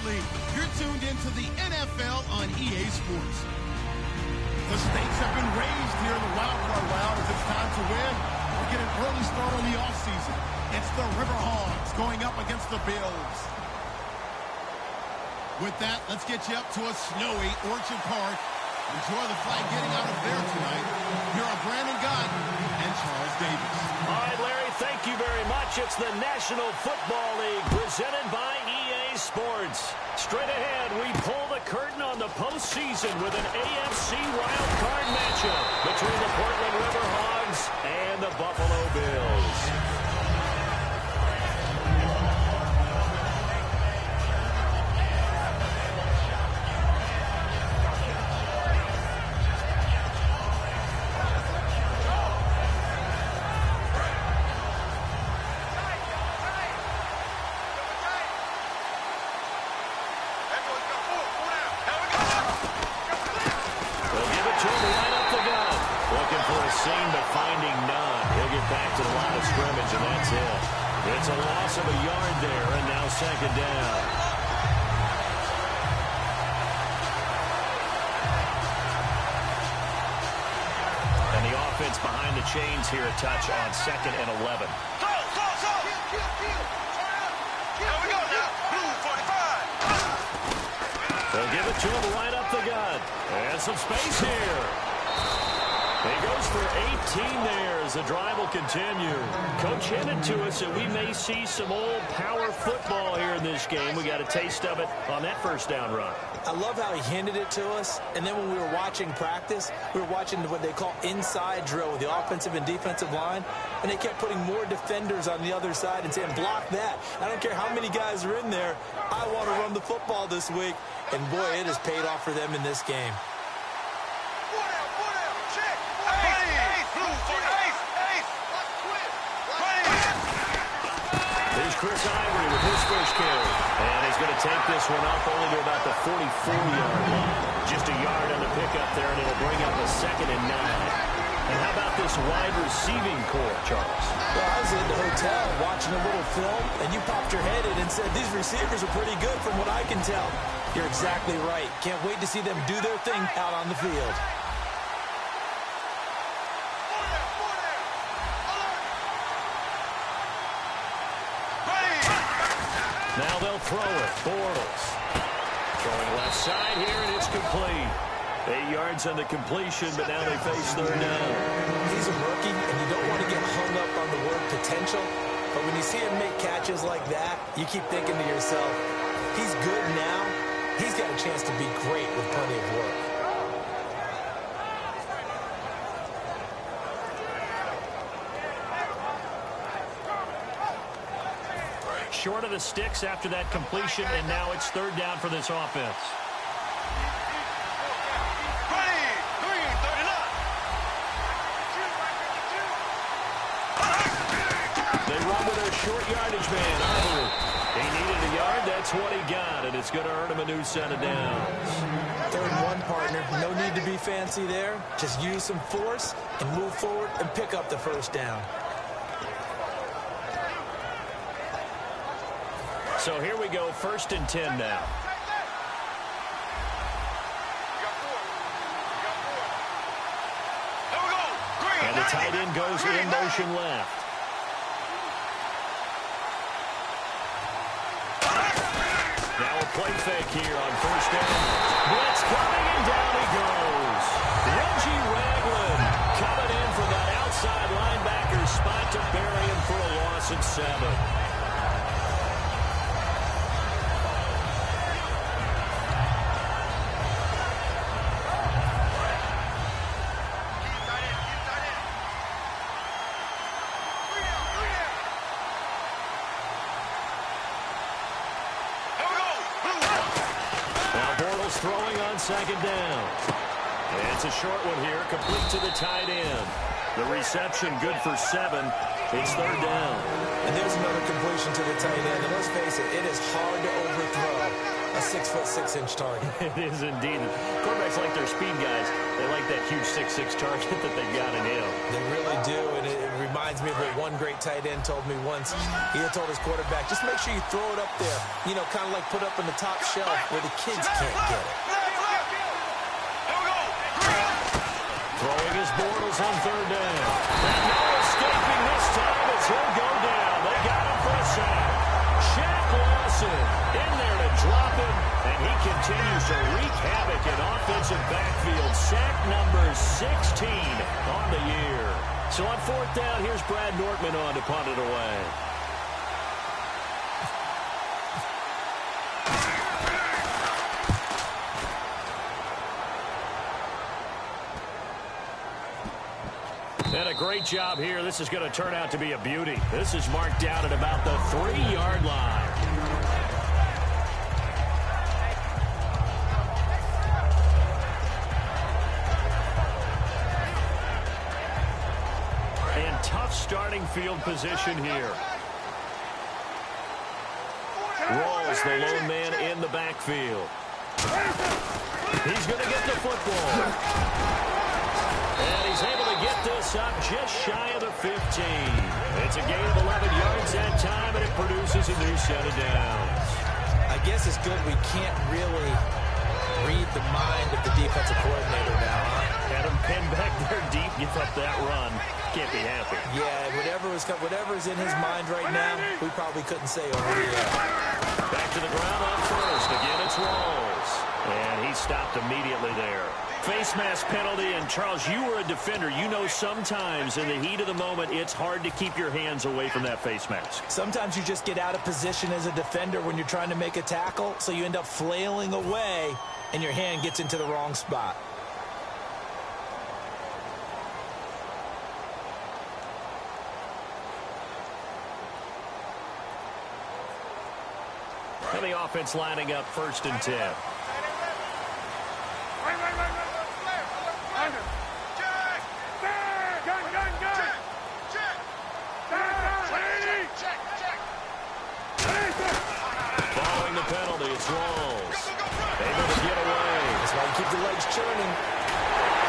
Absolutely. You're tuned into the NFL on EA Sports. The stakes have been raised here in the wildcard round as it's time to win or get an early start on the offseason. It's the Riverhawks going up against the Bills. With that, let's get you up to a snowy Orchard Park. Enjoy the flag getting out of there tonight. Here are Brandon Gott and Charles Davis. All right, Larry, thank you very much. It's the National Football League presented by EA Sports. Straight ahead, we pull the curtain on the postseason with an AFC wildcard matchup between the Portland Riverhawks and the Buffalo Bills. Scene but finding none. He'll get back to the line of scrimmage, and that's it. It's a loss of a yard there, and now second down. And the offense behind the chains here a touch on 2nd and 11. They'll give it to him right up the gut. And some space here. He goes for 18 there as the drive will continue. Coach hinted to us that we may see some old power football here in this game. We got a taste of it on that first down run. I love how he hinted it to us. And then when we were watching practice, we were watching what they call inside drill with the offensive and defensive line. And they kept putting more defenders on the other side and saying, block that. I don't care how many guys are in there. I want to run the football this week. And, boy, it has paid off for them in this game. Chris Ivory with his first carry. And he's going to take this one up only to about the 44-yard line. Just a yard on the pickup there, and it'll bring up a 2nd and 9. And how about this wide receiving core, Charles? Well, I was in the hotel watching a little film, and you popped your head in and said, these receivers are pretty good from what I can tell. You're exactly right. Can't wait to see them do their thing out on the field. Now they'll throw it. Bortles. Throwing left side here, and it's complete. 8 yards on the completion, but now they face third down. He's a rookie, and you don't want to get hung up on the word potential. But when you see him make catches like that, you keep thinking to yourself, he's good now. He's got a chance to be great with plenty of work. Short of the sticks after that completion, and now it's third down for this offense. They run with their short yardage man, Ivory. He needed a yard, that's what he got, and it's going to earn him a new set of downs. 3rd and 1, partner. No need to be fancy there. Just use some force and move forward and pick up the first down. So here we go, 1st and 10 now. And the tight end goes in motion left. Now a play fake here on 1st down. Blitz coming, and down he goes. Reggie Ragland coming in from that outside linebacker spot to bury him for a loss of 7. Throwing on 2nd down. And it's a short one here, complete to the tight end. The reception good for 7. It's third down. And there's another completion to the tight end. And let's face it, it is hard to overthrow a 6'6" target. It is indeed. Quarterbacks like their speed guys. They like that huge 6'6" target that they've got in him. They really do, and it reminds me of what one great tight end told me once. He had told his quarterback, just make sure you throw it up there, you know, kind of like put up in the top shelf where the kids can't get it. Throwing his Bortles on third down. And no escaping this time as he'll go down. They got him for a sack. Shaq Lawson in there to drop him, and he continues to wreak havoc in offensive backfield. Sack number 16 on the year. So on fourth down, here's Brad Nortman on to punt it away. And a great job here. This is going to turn out to be a beauty. This is marked down at about the 3-yard line. And tough starting field position here. Rolls the lone man in the backfield. He's going to get the football. And he's able to get this up just shy of the 15. It's a gain of 11 yards that time, and it produces a new set of downs. I guess it's good we can't really read the mind of the defensive coordinator now, huh? Had him pinned back there deep, give up that run. Can't be happy. Yeah, whatever's in his mind right now, we probably couldn't say over the air. Back to the ground on first. Again, it's Rawls. And he stopped immediately there. Face mask penalty, and Charles, you were a defender. You know sometimes in the heat of the moment, it's hard to keep your hands away from that face mask. Sometimes you just get out of position as a defender when you're trying to make a tackle, so you end up flailing away, and your hand gets into the wrong spot. And the offense lining up 1st and 10. Following the penalty, it's Rawls. Able to get away. That's why you keep the legs churning.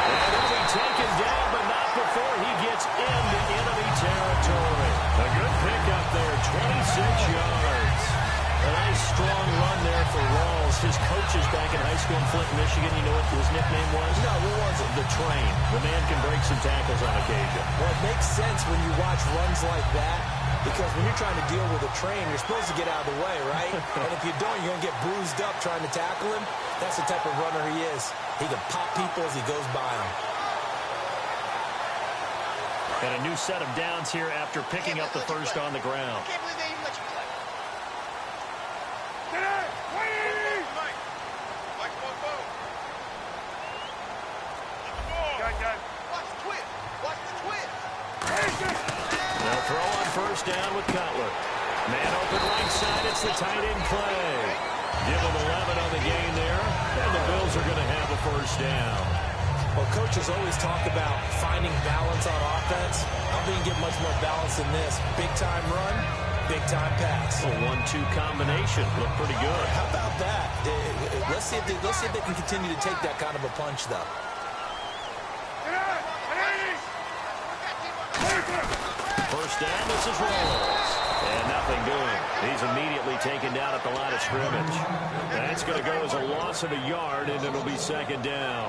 And he'll be taken down, but not before he gets into enemy territory. A good pickup there, 26 yards. A nice strong run there for Rawls. His coaches back in high school in Flint, Michigan, you know what his nickname was? No, what was it? The Train. The man can break some tackles on occasion. Well, it makes sense when you watch runs like that, because when you're trying to deal with a train, you're supposed to get out of the way, right? And if you don't, you're going to get bruised up trying to tackle him. That's the type of runner he is. He can pop people as he goes by them. And a new set of downs here after picking up the first on the ground. They'll throw on first down with Cutler. Man open right side. It's the tight end play. Give him 11 on the gain there. And the Bills are going to have a first down. Well, coaches always talk about finding balance on offense. I don't think you get much more balance than this. Big-time run, big-time pass. A 1-2 combination. Look pretty good. How about that? Let's see if they can continue to take that kind of a punch, though. First down, this is Rawls. And nothing doing. He's immediately taken down at the line of scrimmage. That's going to go as a loss of a yard, and it'll be 2nd down.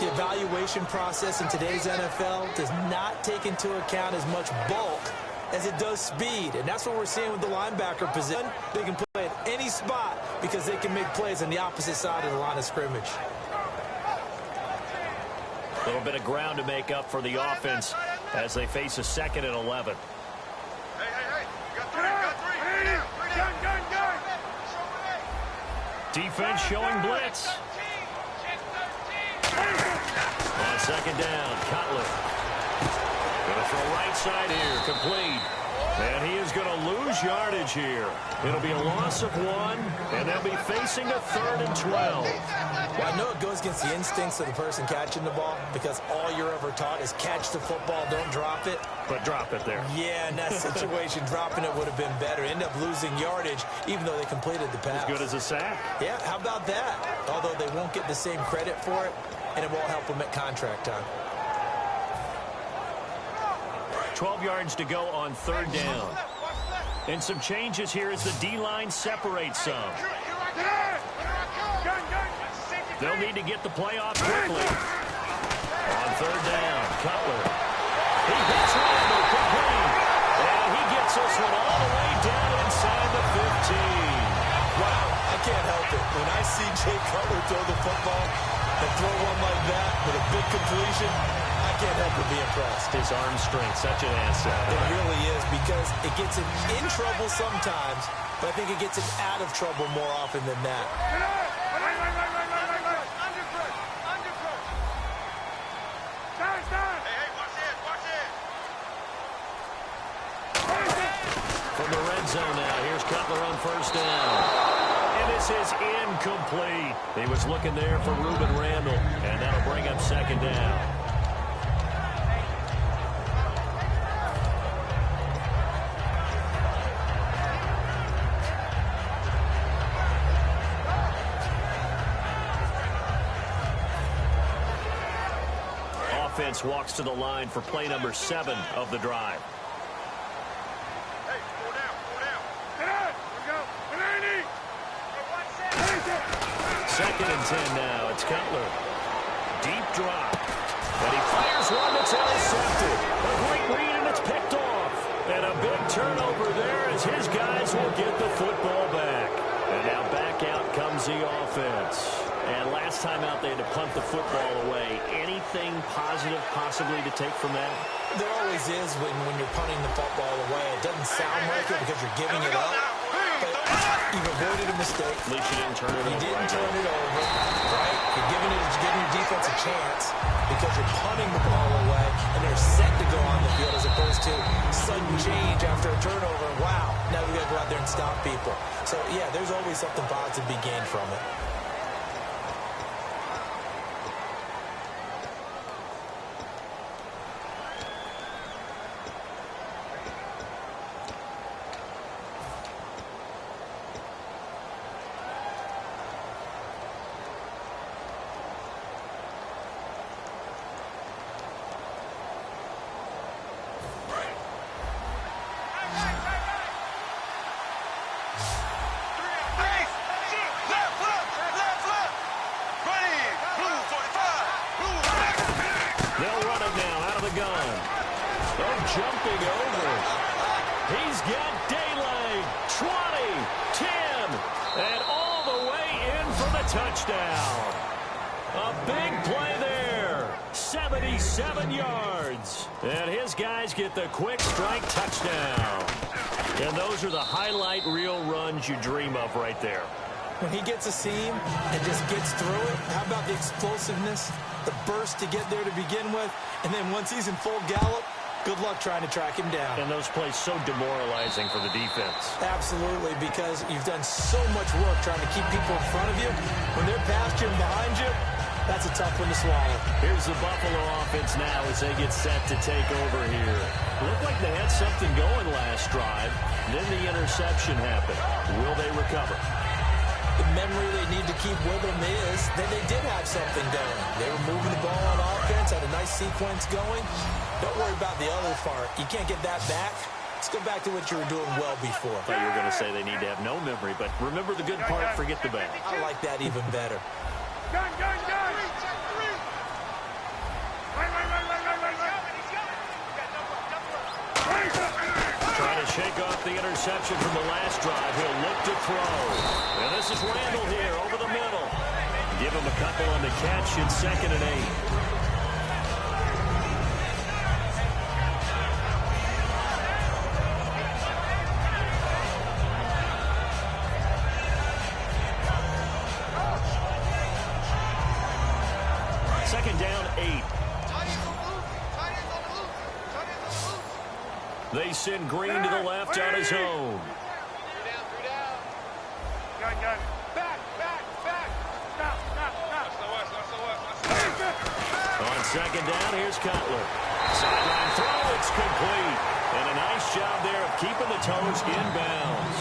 The evaluation process in today's NFL does not take into account as much bulk as it does speed. And that's what we're seeing with the linebacker position. They can play at any spot because they can make plays on the opposite side of the line of scrimmage. A little bit of ground to make up for the offense as they face a 2nd and 11. Hey. Got three. Gun. Defense showing blitz. On 2nd down, Cutler. Going to throw right side here, complete. And he is going to lose yardage here. It'll be a loss of 1, and they'll be facing a 3rd and 12. Well, I know it goes against the instincts of the person catching the ball because all you're ever taught is catch the football, don't drop it. But drop it there. Yeah, in that situation, dropping it would have been better. End up losing yardage, even though they completed the pass. As good as a sack. Yeah, how about that? Although they won't get the same credit for it, and it won't help them at contract time. 12 yards to go on 3rd down. And some changes here as the D-line separates some. They'll need to get the play off quickly. On 3rd down, Cutler. He hits Randall complete. And he gets this one all the way down inside the 15. Wow, I can't help it. When I see Jay Cutler throw the football and throw one like that with a big completion, I can't help but be impressed. His arm strength, such an asset. It really is, because it gets him in trouble sometimes, but I think it gets him out of trouble more often than that. From the red zone now, here's Cutler on 1st down. And this is incomplete. He was looking there for Reuben Randall, and that'll bring up 2nd down. Offense walks to the line for play number 7 of the drive. Hey, go down, go down. Get out. Here we go. 2nd and 10 now. It's Cutler. Deep drop. And he fires one that's intercepted. A great read, and it's picked off. And a big turnover there as his guys will get the football back. And now back out comes the offense. And last time out, they had to punt the football away. Anything positive possibly to take from that? There always is when you're punting the football away. It doesn't sound like it because you're giving it up, but you've avoided a mistake. At least you didn't turn it over. You didn't turn it over, right? You're giving your defense a chance because you're punting the ball away, and they're set to go on the field as opposed to sudden change after a turnover. Wow, now we got to go out there and stop people. So, yeah, there's always something positive to be gained from it. Jumping over. He's got daylight. 20, 10, and all the way in for the touchdown. A big play there. 77 yards. And his guys get the quick strike touchdown. And those are the highlight reel runs you dream of right there. When he gets a seam and just gets through it, how about the explosiveness, the burst to get there to begin with, and then once he's in full gallop, good luck trying to track him down. And those plays so demoralizing for the defense. Absolutely, because you've done so much work trying to keep people in front of you. When they're past you and behind you, that's a tough one to swallow. Here's the Buffalo offense now as they get set to take over here. Looked like they had something going last drive. Then the interception happened. Will they recover? The memory they need to keep with them is that they did have something going. They were moving the ball on offense, had a nice sequence going. Don't worry about the other part. You can't get that back. Let's go back to what you were doing well before. I thought you were going to say they need to have no memory, but remember the good part, forget the bad. I like that even better. Gun, gun, gun! Trying to shake off the interception from the last drive. He'll look to throw. And this is Randall here over the middle. Give him a couple on the catch. It's 2nd and 8. Second down, 8. They send Green to the left on his own. 3 down. Got it. Back. Stop. On second down, here's Cutler. Sideline throw, it's complete. And a nice job there of keeping the toes in bounds.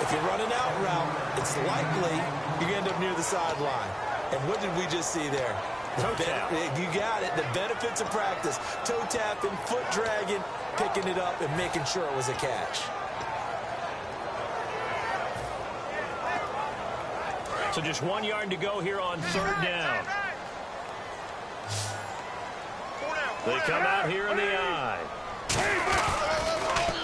If you're running out route, it's likely you're going to end up near the sideline. And what did we just see there? Toe tap. You got it. The benefits of practice. Toe tapping, foot dragging, picking it up, and making sure it was a catch. So just 1 yard to go here on third down. They come out here in the I.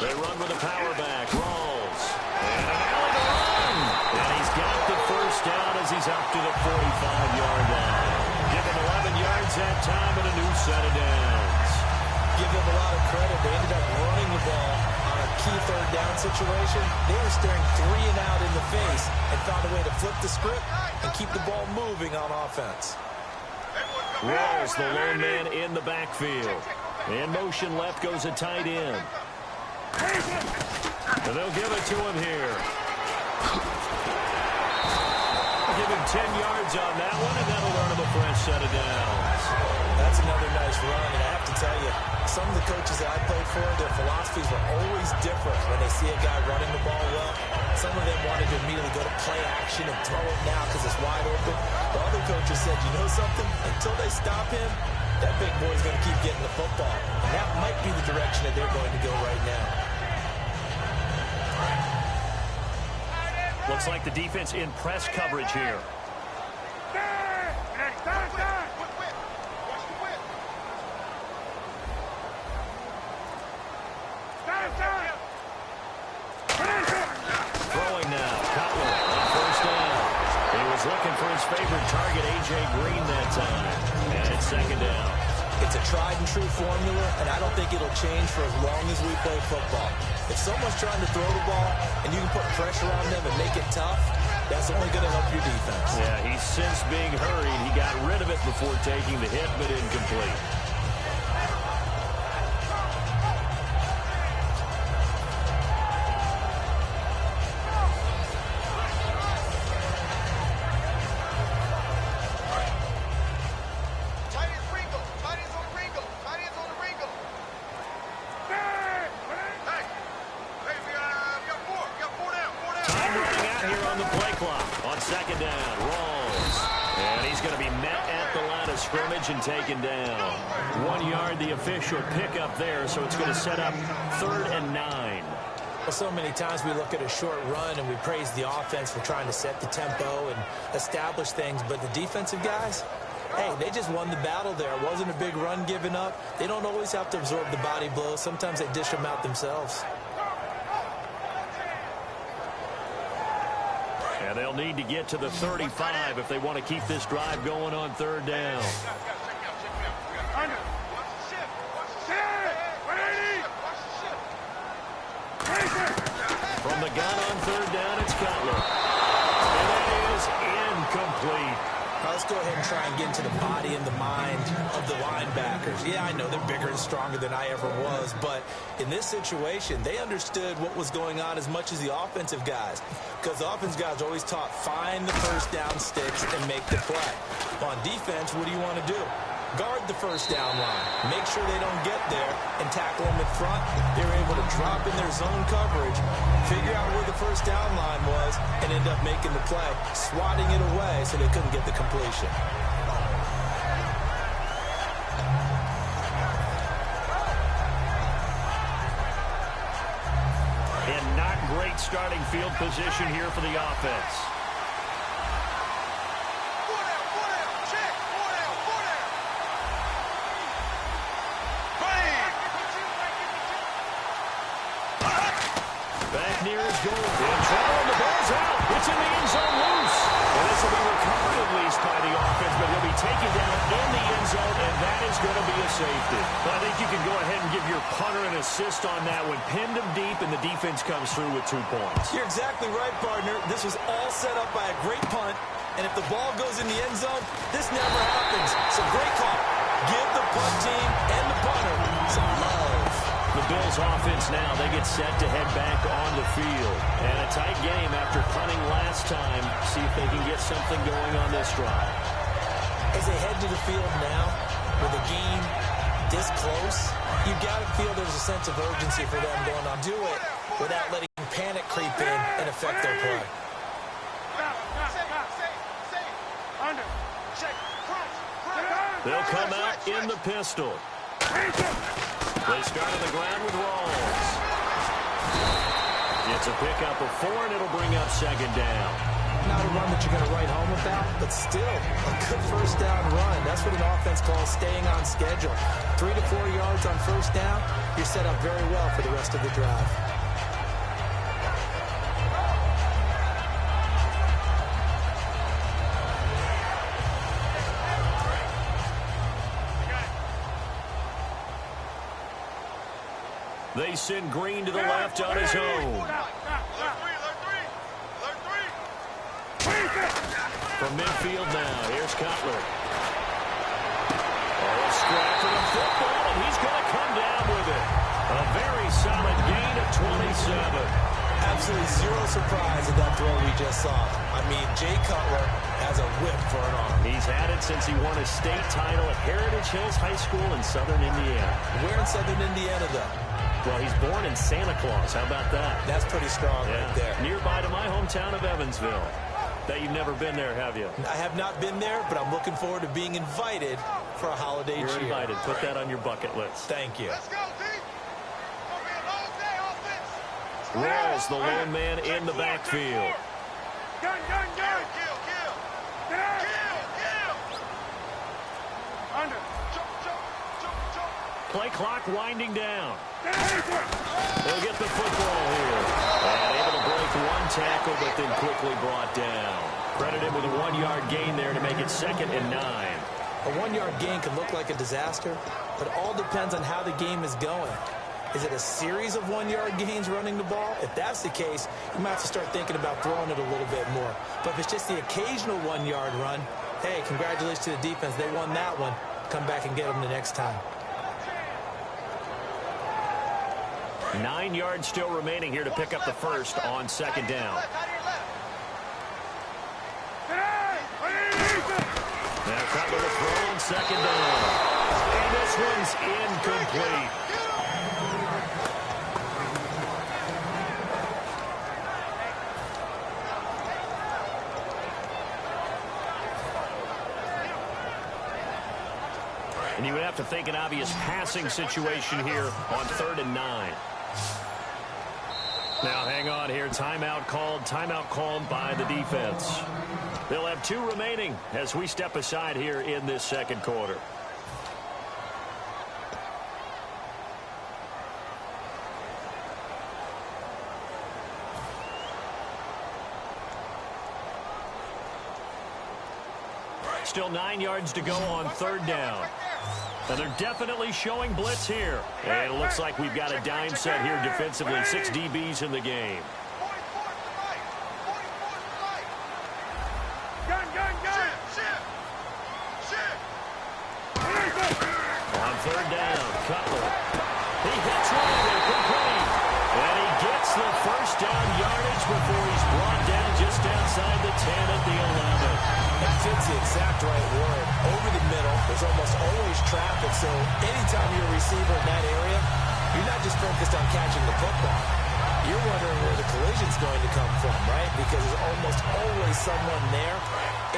They run with a power back. Rolls. And an alley to run. And he's got the first down as he's up to the 45-yard line. Give him 11 yards that time and a new set of downs. Give them a lot of credit. They ended up running the ball on a key third down situation. They were staring 3 and out in the face and found a way to flip the script and keep the ball moving on offense. Rolls the lone man in the backfield. In motion left goes a tight end. And they'll give it to him here. Give him 10 yards on that one, and that'll earn him a fresh set of downs. That's another nice run, and I have to tell you, some of the coaches that I played for, their philosophies were always different when they see a guy running the ball well. Some of them wanted to immediately go to play action and throw it now because it's wide open. The other coaches said, you know something? Until they stop him, that big boy's going to keep getting the football. And that might be the direction that they're going to go right now. Looks like the defense in press coverage here. Throwing now. Cutler on first down. He was looking for his favorite target, A.J. Green, that time. And it's second down. It's a tried-and-true formula, and I don't think it'll change for as long as we play football. If someone's trying to throw the ball and you can put pressure on them and make it tough, that's only going to help your defense. Yeah, he's since being hurried. He got rid of it before taking the hit, but incomplete. And taken down. 1 yard, the official pickup there, so it's going to set up 3rd and 9. Well, so many times we look at a short run and we praise the offense for trying to set the tempo and establish things, but the defensive guys, hey, they just won the battle there. It wasn't a big run given up. They don't always have to absorb the body blows. Sometimes they dish them out themselves. And they'll need to get to the 35 if they want to keep this drive going on 3rd down. From the gun on 3rd down, it's Cutler. And it is incomplete. Let's go ahead and try and get into the body and the mind of the linebackers. Yeah, I know they're bigger and stronger than I ever was, but in this situation, they understood what was going on as much as the offensive guys, because the offensive guys are always taught, find the first down sticks and make the play. On defense, what do you want to do? Guard the first down line. Make sure they don't get there and tackle them in front. They were able to drop in their zone coverage, figure out where the first down line was, and end up making the play, swatting it away so they couldn't get the completion. And not great starting field position here for the offense. Near his goal. In trouble, and the ball's out. It's in the end zone loose. And this will be recovered at least by the offense, but he'll be taken down in the end zone, and that is going to be a safety. But I think you can go ahead and give your punter an assist on that one. Pinned him deep, and the defense comes through with 2 points. You're exactly right, partner. This was all set up by a great punt, and if the ball goes in the end zone, this never happens. So great call. Give the punt team and the punter some love. The Bills offense now, they get set to head back on the field. And a tight game after punting last time. See if they can get something going on this drive. As they head to the field now, with a game this close, you've got to feel there's a sense of urgency for them going on. Do it without letting panic creep in and affect their play. They'll come out in the pistol. They start on the ground with Rawls. It's a pickup of 4, and it'll bring up second down. Not a run that you're going to write home about, but still a good first down run. That's what an offense calls staying on schedule. 3 to 4 yards on first down, you're set up very well for the rest of the drive. They send Green to the left on his own. From midfield now, here's Cutler. Oh, a scrap for the football, and he's going to come down with it. A very solid gain of 27. Absolutely zero surprise at that throw we just saw. I mean, Jay Cutler has a whip for an arm. He's had it since he won a state title at Heritage Hills High School in Southern Indiana. Where in Southern Indiana, though? Well, he's born in Santa Claus. How about that? That's pretty strong right there. Nearby to my hometown of Evansville. Bet you've never been there, have you? I have not been there, but I'm looking forward to being invited for a holiday cheer. You're invited. Put that on your bucket list. Thank you. Let's go, D. Gonna be a long day, offense. Rawls, the lone man in the backfield. Gun. Kill. Under. Jump. Play clock winding down. They'll get the football here. And able to break one tackle, but then quickly brought down. Credited with a 1-yard gain there to make it 2nd and 9. A 1-yard gain can look like a disaster, but it all depends on how the game is going. Is it a series of 1-yard gains running the ball? If that's the case, you might have to start thinking about throwing it a little bit more. But if it's just the occasional 1-yard run, hey, congratulations to the defense. They won that one. Come back and get them the next time. 9 yards still remaining here to pick up the first on 2nd down. Now Cutler to throw on 2nd down. And this one's incomplete. And you would have to think an obvious passing situation here on 3rd and 9. Now hang on here. Timeout called by the defense. They'll have 2 remaining as we step aside here in this 2nd quarter. Still 9 yards to go on 3rd down. And they're definitely showing blitz here. And it looks like we've got a dime set here defensively. 6 DBs in the game. Gun. On 3rd down, Cutler. He hits one of it, complete. And he gets the first down yardage before he's brought down just outside the 10 at the 11. That fits the exact right word. Over the middle, there's almost always traffic, so anytime you're a receiver in that area, you're not just focused on catching the football. You're wondering where the collision's going to come from, right? Because there's almost always someone there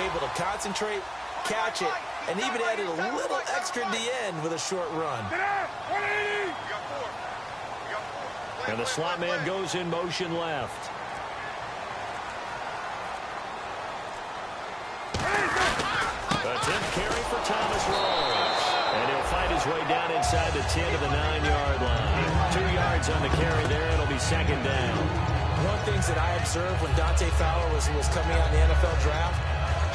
able to concentrate, catch it, and even added a little extra at the end with a short run. And the slot man goes in motion left. A 10th carry for Thomas Rawls. And he'll fight his way down inside the 10 to the 9-yard line. 2 yards on the carry there. It'll be 2nd down. One of the things that I observed when Dante Fowler was coming out in the NFL draft,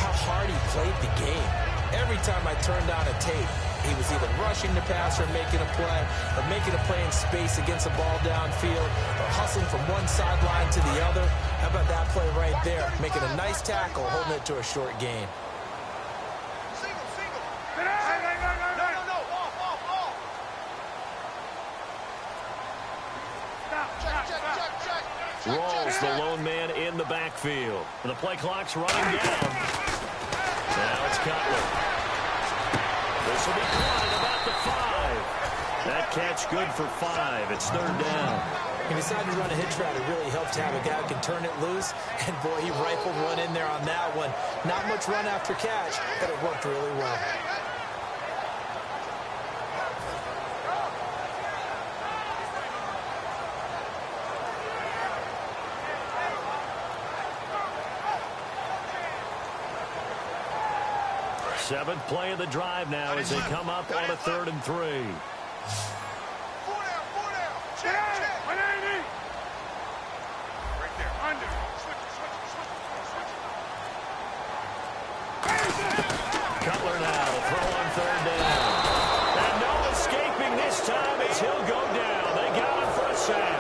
how hard he played the game. Every time I turned on a tape, he was either rushing the passer, making a play, or making a play in space against the ball downfield, or hustling from one sideline to the other. How about that play right there? Making a nice tackle, holding it to a short gain. Rawls, the lone man in the backfield. And the play clock's running down. Now it's Cutler. This will be caught at about the 5. That catch good for 5. It's 3rd down. He decided to run a hitch route. It really helped to have a guy who can turn it loose. And, boy, he rifled one in there on that one. Not much run after catch, but it worked really well. Seventh play of the drive now as they come up on a 3rd and 3. Cutler now to throw on 3rd down. And no escaping this time as he'll go down. They got him for a sack.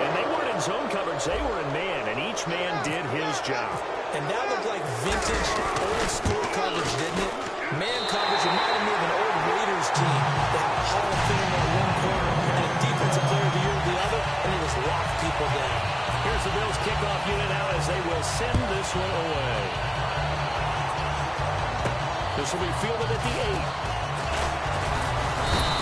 And they weren't in zone coverage. They were in man, and each man did his job. And that looked like vintage, old-school coverage, didn't it? Man coverage reminded me of an old Raiders team. They had a Hall of Fame on one corner and a defensive player of the year on the other, and they just locked people down. Here's the Bills kickoff unit out as they will send this one away. This will be fielded at the 8.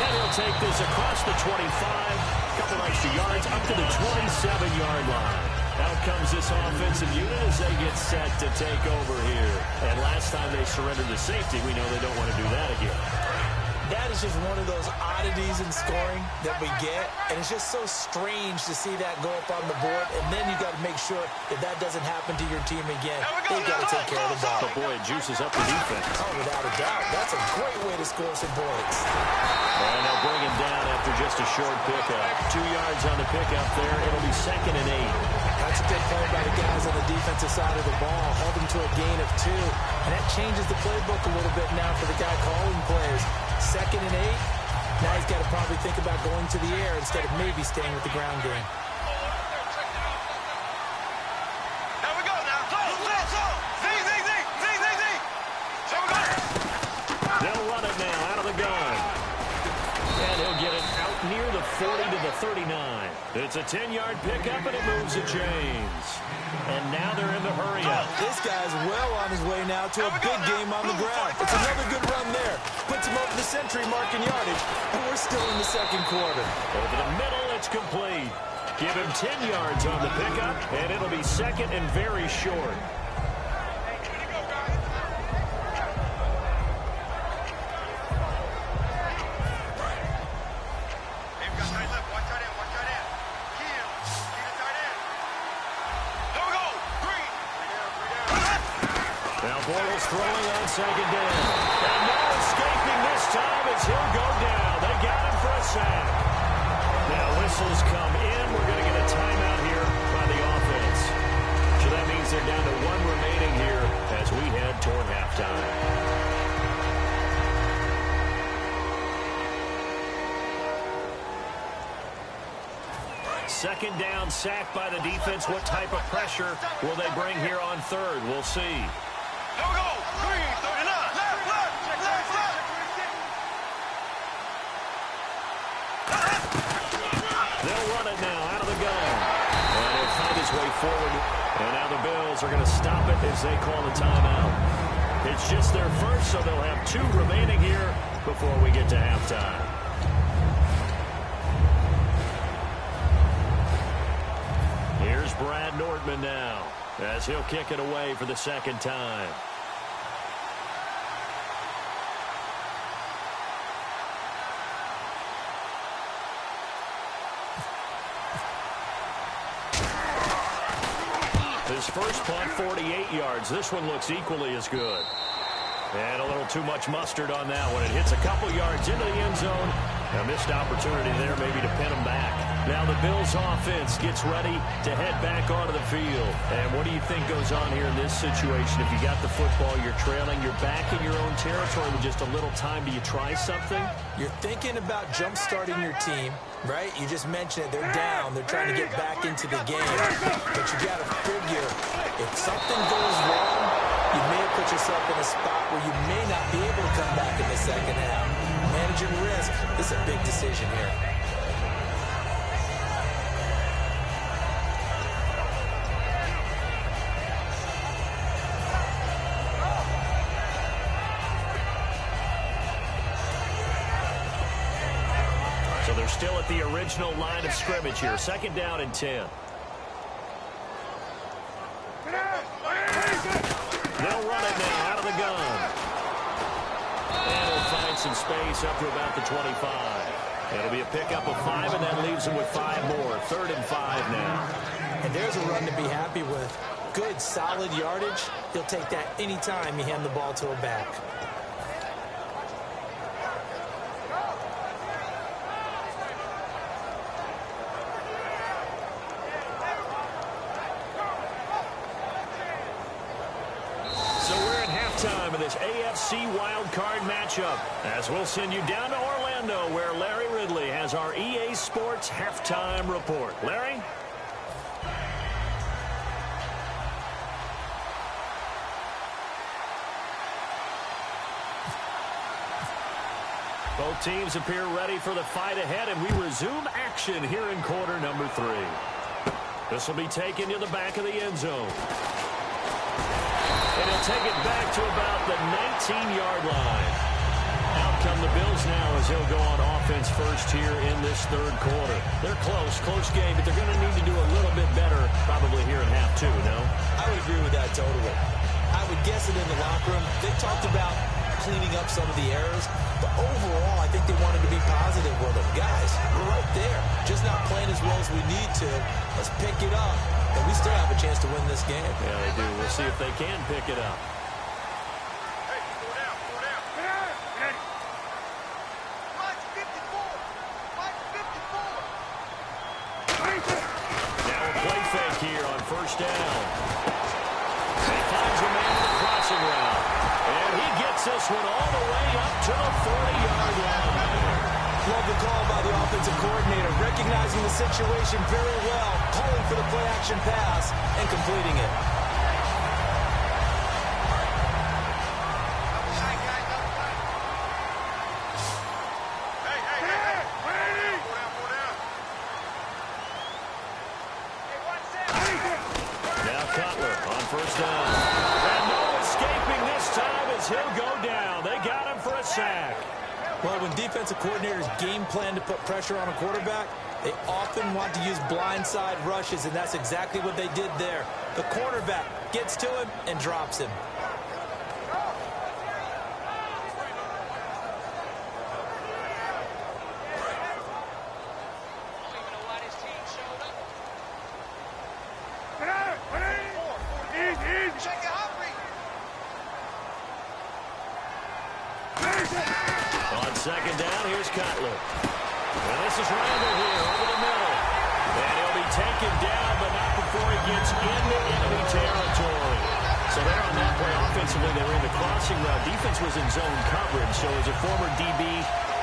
And he'll take this across the 25, a couple extra yards, up to the 27-yard line. Out comes this offensive unit as they get set to take over here. And last time they surrendered to safety, we know they don't want to do that again. That is just one of those oddities in scoring that we get. And it's just so strange to see that go up on the board. And then you got to make sure that that doesn't happen to your team again. They've got to take care of the ball. But boy, it juices up the defense. Oh, without a doubt. That's a great way to score some points. And they'll bring him down after just a short pickup. 2 yards on the pickup there. It'll be 2nd and 8. That's a big play by the guys on the defensive side of the ball. Hold them to a gain of 2. And that changes the playbook a little bit now for the guy calling plays. 2nd and 8. Now he's got to probably think about going to the air instead of maybe staying with the ground game. There we go now. Zing, zing, zing, zing, zing, zing. There we go. They'll run it now out of the gun. And he'll get it out near the 40 to the 39. It's a 10-yard pickup, and it moves the chains. And now they're in the hurry up. This guy's well on his way now to a big game on the ground. It's another good run there. Puts him over the century mark in yardage, and we're still in the 2nd quarter. Over the middle, it's complete. Give him 10 yards on the pickup, and it'll be 2nd and very short. Bortles throwing on 2nd down. And no escaping this time as he'll go down. They got him for a sack. Now whistles come in. We're going to get a timeout here by the offense. So that means they're down to 1 remaining here as we head toward halftime. Second down, sack by the defense. What type of pressure will they bring here on 3rd? We'll see. There we go. 3, 39. Left, left, left, left. They'll run it now out of the gun. And he'll find his way forward. And now the Bills are going to stop it as they call the timeout. It's just their first, so they'll have 2 remaining here before we get to halftime. Here's Brad Nordman now as he'll kick it away for the 2nd time. His first punt, 48 yards. This one looks equally as good. And a little too much mustard on that one. It hits a couple yards into the end zone. A missed opportunity there maybe to pin him back. Now the Bills offense gets ready to head back onto the field. And what do you think goes on here in this situation? If you got the football, you're trailing, you're back in your own territory with just a little time. Do you try something? You're thinking about jump-starting your team, right? You just mentioned it. They're down. They're trying to get back into the game. But you got to figure, if something goes wrong, you may have put yourself in a spot where you may not be able to come back in the 2nd half. Managing risk is a big decision here. they're still at the original line of scrimmage here. Second down and 10. They'll run it now out of the gun. And he'll find some space up to about the 25. It'll be a pickup of 5, and that leaves him with 5 more. 3rd and 5 now. And there's a run to be happy with. Good, solid yardage. He'll take that anytime you hand the ball to a back. Time of this AFC wildcard matchup, as we'll send you down to Orlando, where Larry Ridley has our EA Sports halftime report. Larry? Both teams appear ready for the fight ahead, and we resume action here in quarter number 3. This will be taken to the back of the end zone. And he'll take it back to about the 19-yard line. Out come the Bills now as he'll go on offense first here in this 3rd quarter. They're close game, but they're going to need to do a little bit better probably here in half 2, no? I would agree with that totally. I would guess it in the locker room. They talked about cleaning up some of the errors, but overall I think they wanted to be positive with them. Guys, we're right there. Just not playing as well as we need to. Let's pick it up. And we still have a chance to win this game. Yeah, they do. We'll see if they can pick it up. Hey, four down. Ready. Watch 54. Now a play fake here on first down. He finds a man in the crossing route. And he gets this one all the way up to the 40-yard line. Love the call by the offensive coordinator, recognizing the situation very well, calling for the play-action pass, and completing it. Now Cutler on first down. And no escaping this time as he'll go down. They got him for a sack. Well, when defensive coordinators game plan to put pressure on a quarterback, they often want to use blindside rushes, and that's exactly what they did there. The cornerback gets to him and drops him. On second down, here's Cutler. And this is Randall here over the middle. And he'll be taken down, but not before he gets into enemy territory. So there on that play, offensively, they were in the crossing route. Defense was in zone coverage. So as a former DB,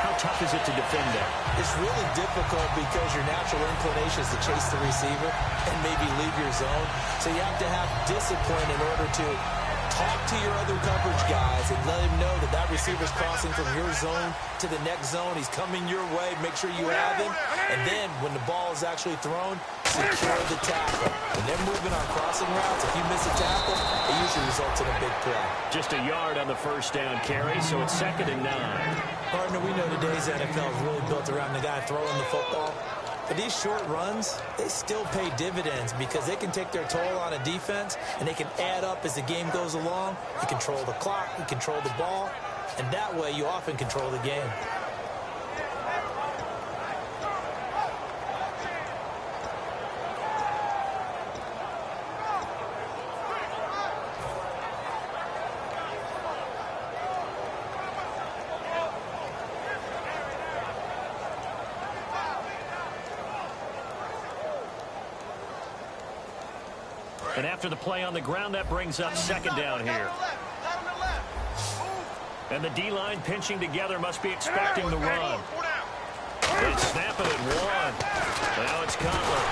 how tough is it to defend that? It's really difficult because your natural inclination is to chase the receiver and maybe leave your zone. So you have to have discipline in order to talk to your other coverage guys and let him know that that receiver's crossing from your zone to the next zone. He's coming your way. Make sure you have him. And then when the ball is actually thrown, secure the tackle. When they're moving on crossing routes, if you miss a tackle, it usually results in a big play. Just a yard on the first down carry, so it's 2nd and 9. Partner, we know today's NFL is really built around the guy throwing the football. But these short runs, they still pay dividends because they can take their toll on a defense and they can add up as the game goes along. You control the clock, you control the ball, and that way you often control the game. And after the play on the ground, that brings up 2nd down here. And the D-line pinching together must be expecting the run. They snap it at 1. Now it's Cutler.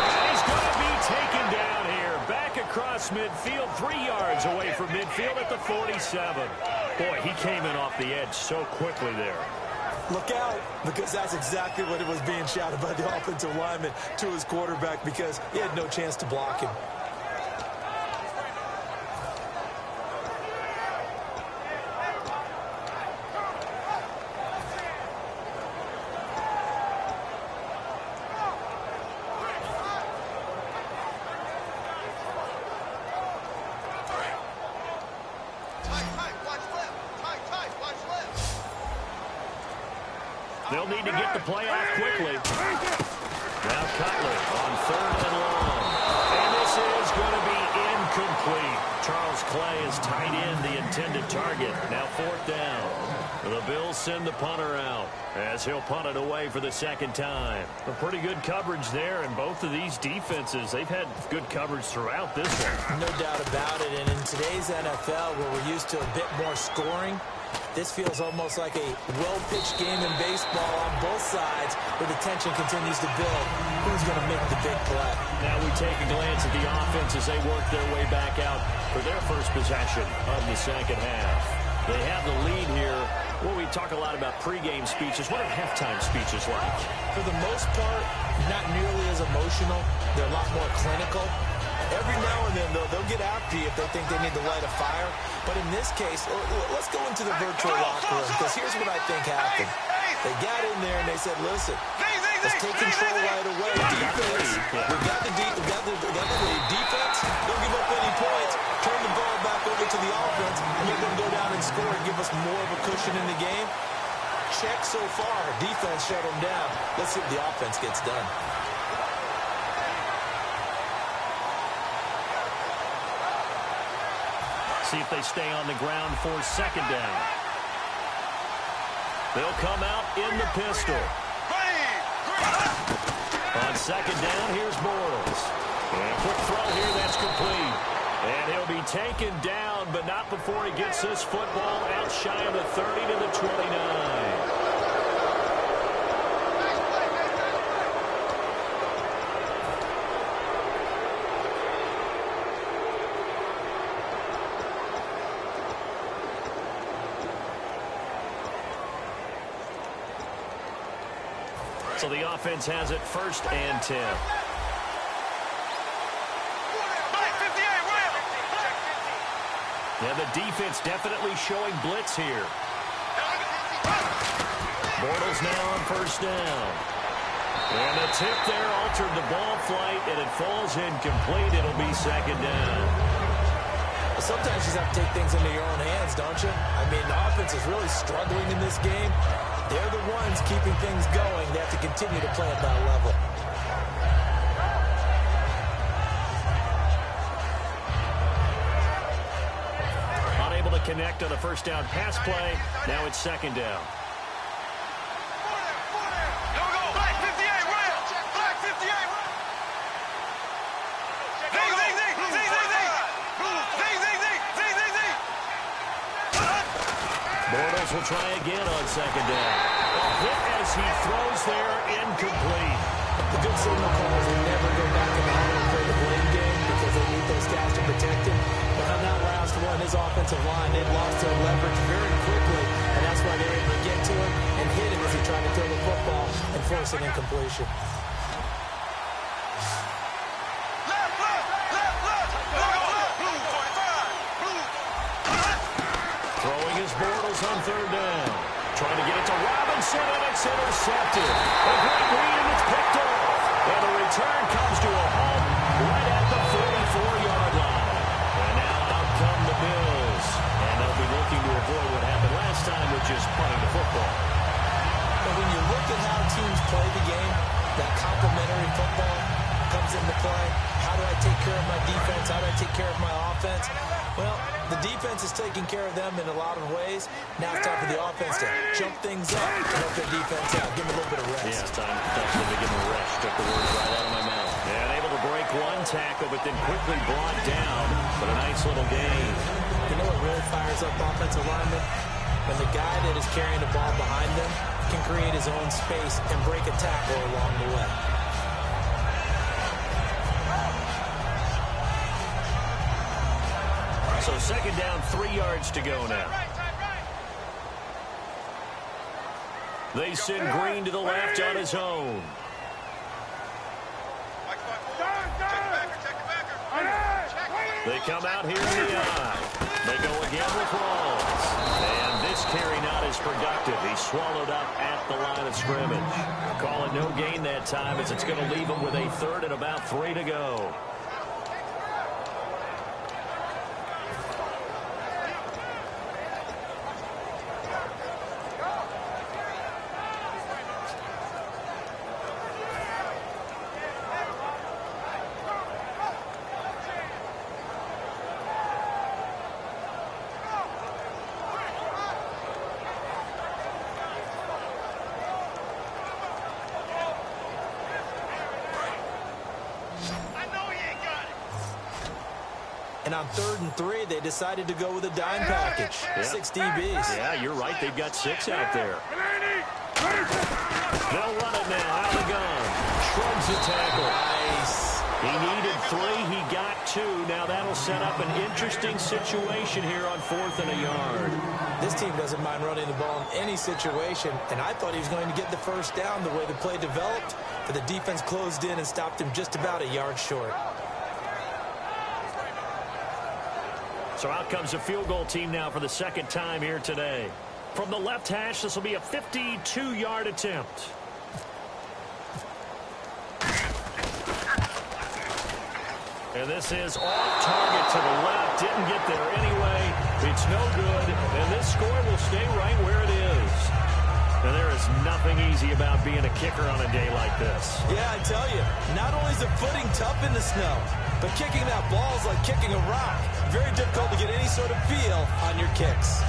And he's going to be taken down here. Back across midfield, 3 yards away from midfield at the 47. Boy, he came in off the edge so quickly there. Look out, because that's exactly what it was being shouted by the offensive lineman to his quarterback because he had no chance to block him. They'll need to get the play off quickly. Now Cutler on 3rd and long. And this is going to be incomplete. Charles Clay has tied in the intended target. Now 4th down. The Bills send the punter out as he'll punt it away for the 2nd time. A pretty good coverage there, and both of these defenses, they've had good coverage throughout this one. No doubt about it, and in today's NFL, where we're used to a bit more scoring, this feels almost like a well-pitched game in baseball on both sides where the tension continues to build. Who's going to make the big play? Now we take a glance at the offense as they work their way back out for their first possession of the 2nd half. They have the lead here. Well, we talk a lot about pregame speeches. What are halftime speeches like? For the most part, not nearly as emotional. They're a lot more clinical. Every now and then, though, they'll get after you if they think they need to light a fire. But in this case, let's go into the virtual locker room, because here's what I think happened. They got in there and they said, listen, let's take control right away. Defense, we've got the lead. Defense, don't give up any points. Turn the ball back over to the offense, and let them go down and score and give us more of a cushion in the game. Check so far. Defense shut them down. Let's see if the offense gets done. See if they stay on the ground for 2nd down. They'll come out in the pistol. On 2nd down, here's Bortles. And a quick throw here, that's complete. And he'll be taken down, but not before he gets this football out shy of the 30 to the 29. So the offense has it 1st and 10. Yeah, the defense definitely showing blitz here. Bortles now on 1st down. And the tip there altered the ball flight, and it falls incomplete. It'll be 2nd down. Sometimes you just have to take things into your own hands, don't you? I mean, the offense is really struggling in this game. They're the ones keeping things going. They have to continue to play at that level. Unable to connect on a 1st down pass play. Now it's 2nd down. Bortles will try again on 2nd down. A hit as he throws there, incomplete. The good signal calls will never go back in the huddle and play the blame game because they need those guys to protect him. But on that last one, his offensive line, they've lost their leverage very quickly, and that's why they're able to get to him and hit him as he tried to throw the football and force an incompletion. On 3rd down. Trying to get it to Robinson, and it's intercepted. A great read, and it's picked off. And the return comes to a halt right at the 44-yard line. And now out come the Bills. And they'll be looking to avoid what happened last time, which is punting the football. But when you look at how teams play the game, that complementary football comes into play. How do I take care of my defense? How do I take care of my offense? Well, the defense is taking care of them in a lot of ways. Now it's time for the offense to jump things up and help their defense out. Give them a little bit of rest. Yeah, it's time to give them a rest. Took the words right out of my mouth. And able to break one tackle, but then quickly brought down. But a nice little gain. You know what really fires up offensive linemen? When the guy that is carrying the ball behind them can create his own space and break a tackle along the way. So 2nd down, 3 yards to go now. They send Green to the left on his own. They come out here in the eye. They go again with Rawls. And this carry not as productive. He's swallowed up at the line of scrimmage. Call it no gain that time as it's going to leave him with a 3rd and about 3 to go. And on 3rd and 3, they decided to go with a dime package. Yeah. 6 DBs. Yeah, you're right. They've got 6 out there. They'll run it now. Out of the gun. Shrugs the tackle. Nice. He needed 3. He got 2. Now that'll set up an interesting situation here on 4th and a yard. This team doesn't mind running the ball in any situation, and I thought he was going to get the first down the way the play developed, but the defense closed in and stopped him just about a yard short. So out comes a field goal team now for the 2nd time here today. From the left hash, this will be a 52-yard attempt. And this is off target to the left. Didn't get there anyway. It's no good. And this score will stay right where it is. And there is nothing easy about being a kicker on a day like this. Yeah, I tell you, not only is the footing tough in the snow, but kicking that ball is like kicking a rock. Very difficult to get any sort of feel on your kicks.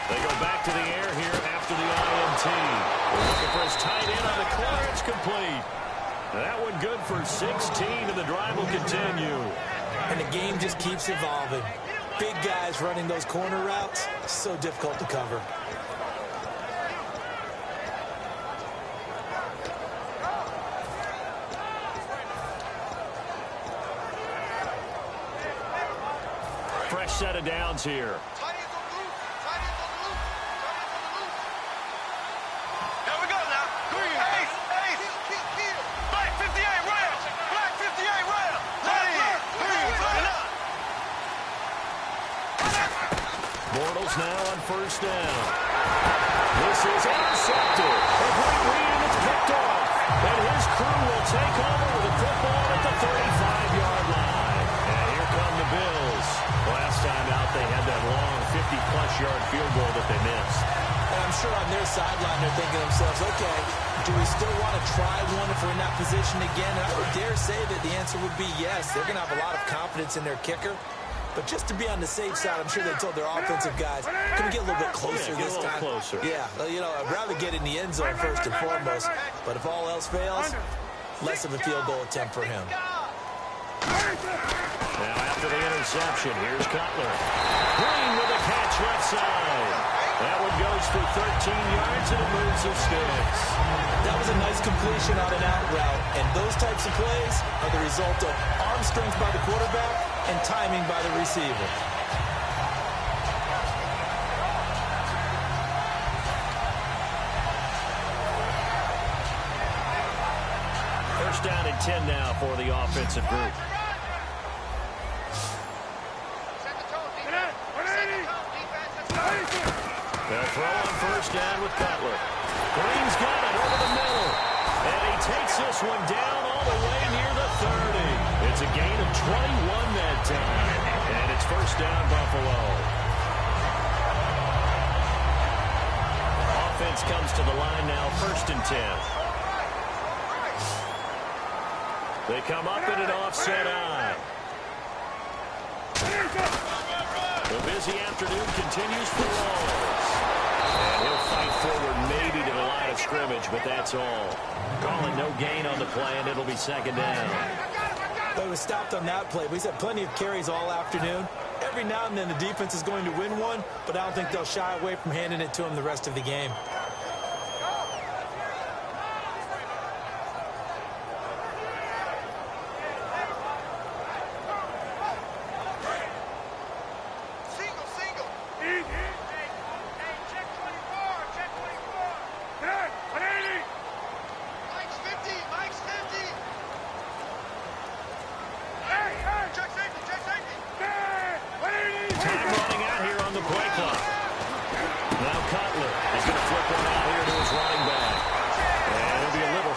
They go back to the air here after the INT. They're looking for his tight end on the corner. It's complete. That one good for 16, and the drive will continue. And the game just keeps evolving. Big guys running those corner routes, so difficult to cover. Fresh set of downs here. Bortles now on 1st down. This is intercepted. A great read, and it's picked off. And his crew will take over with the football at the 35-yard line. And here come the Bills. Last time out, they had that long 50-plus yard field goal that they missed. And I'm sure on their sideline they're thinking to themselves, okay, do we still want to try one if we're in that position again? And I would dare say that the answer would be yes. They're going to have a lot of confidence in their kicker. But just to be on the safe side, I'm sure they told their offensive guys, can we get a little bit closer this time? Closer. Yeah, you know, I'd rather get in the end zone first and foremost. But if all else fails, less of a field goal attempt for him. Now after the interception, here's Cutler. Green with a catch left side. That one goes for 13 yards, and it moves the sticks. That was a nice completion on an out route, and those types of plays are the result of arm strength by the quarterback and timing by the receiver. First down and 10 now for the offensive group. They'll throw on 1st down with Cutler. Green's got it over the middle. And he takes this one down all the way near the 30. It's a gain of 21 that time. And it's 1st down, Buffalo. Offense comes to the line now, 1st and 10. They come up in an offset eye. The busy afternoon continues for Rawls. And he'll fight forward maybe to the line of scrimmage, but that's all. Calling no gain on the play, and it'll be 2nd down. But it was stopped on that play. We've had plenty of carries all afternoon. Every now and then the defense is going to win one, but I don't think they'll shy away from handing it to him the rest of the game.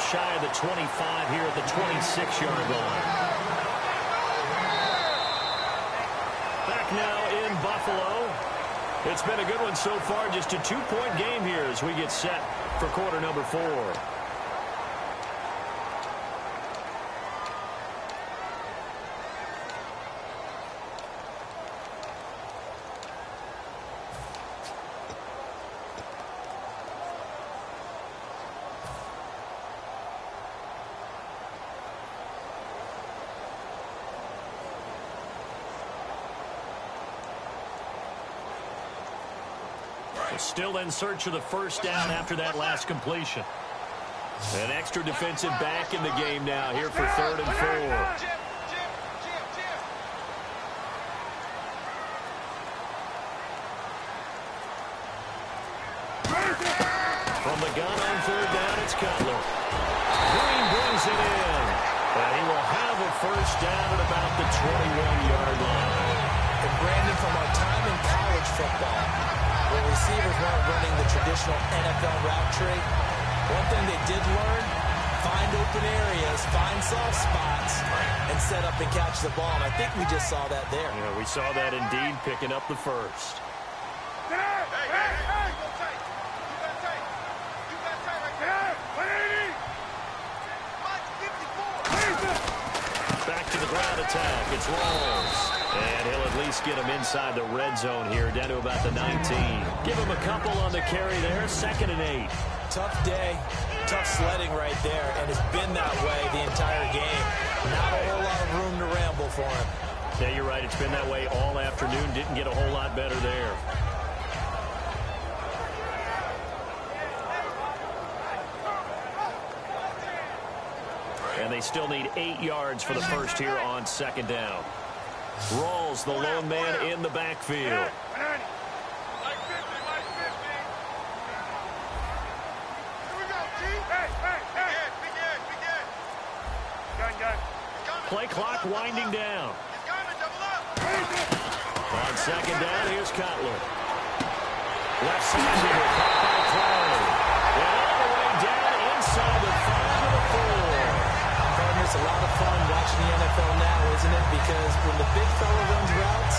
Shy of the 25 here at the 26-yard line. Back now in Buffalo. It's been a good one so far. Just a 2-point game here as we get set for quarter number 4. Still in search of the first down after that last completion. An extra defensive back in the game now here for 3rd and 4. From the gun on 3rd down, it's Cutler. Green brings it in. And he will have a first down at about the 21-yard line. And Brandon, from our time in college football, where receivers weren't running the traditional NFL route tree, one thing they did learn, find open areas, find soft spots, and set up and catch the ball. And I think we just saw that there. Yeah, we saw that indeed, picking up the first. Back to the ground attack. It's Rawls. And he'll at least get him inside the red zone here, down to about the 19. Give him a couple on the carry there, 2nd and 8. Tough day, tough sledding right there, and it's been that way the entire game. Not a whole lot of room to ramble for him. Yeah, you're right. It's been that way all afternoon. Didn't get a whole lot better there. And they still need 8 yards for the first here on 2nd down. Rawls, the lone man in the backfield. Play clock winding down. On 2nd down, here's Cutler. Left side here, caught by Clay. And all the way down inside the 5 of the 4. It's a lot of fun watching the NFL now, isn't it? Because when the big fella runs routes,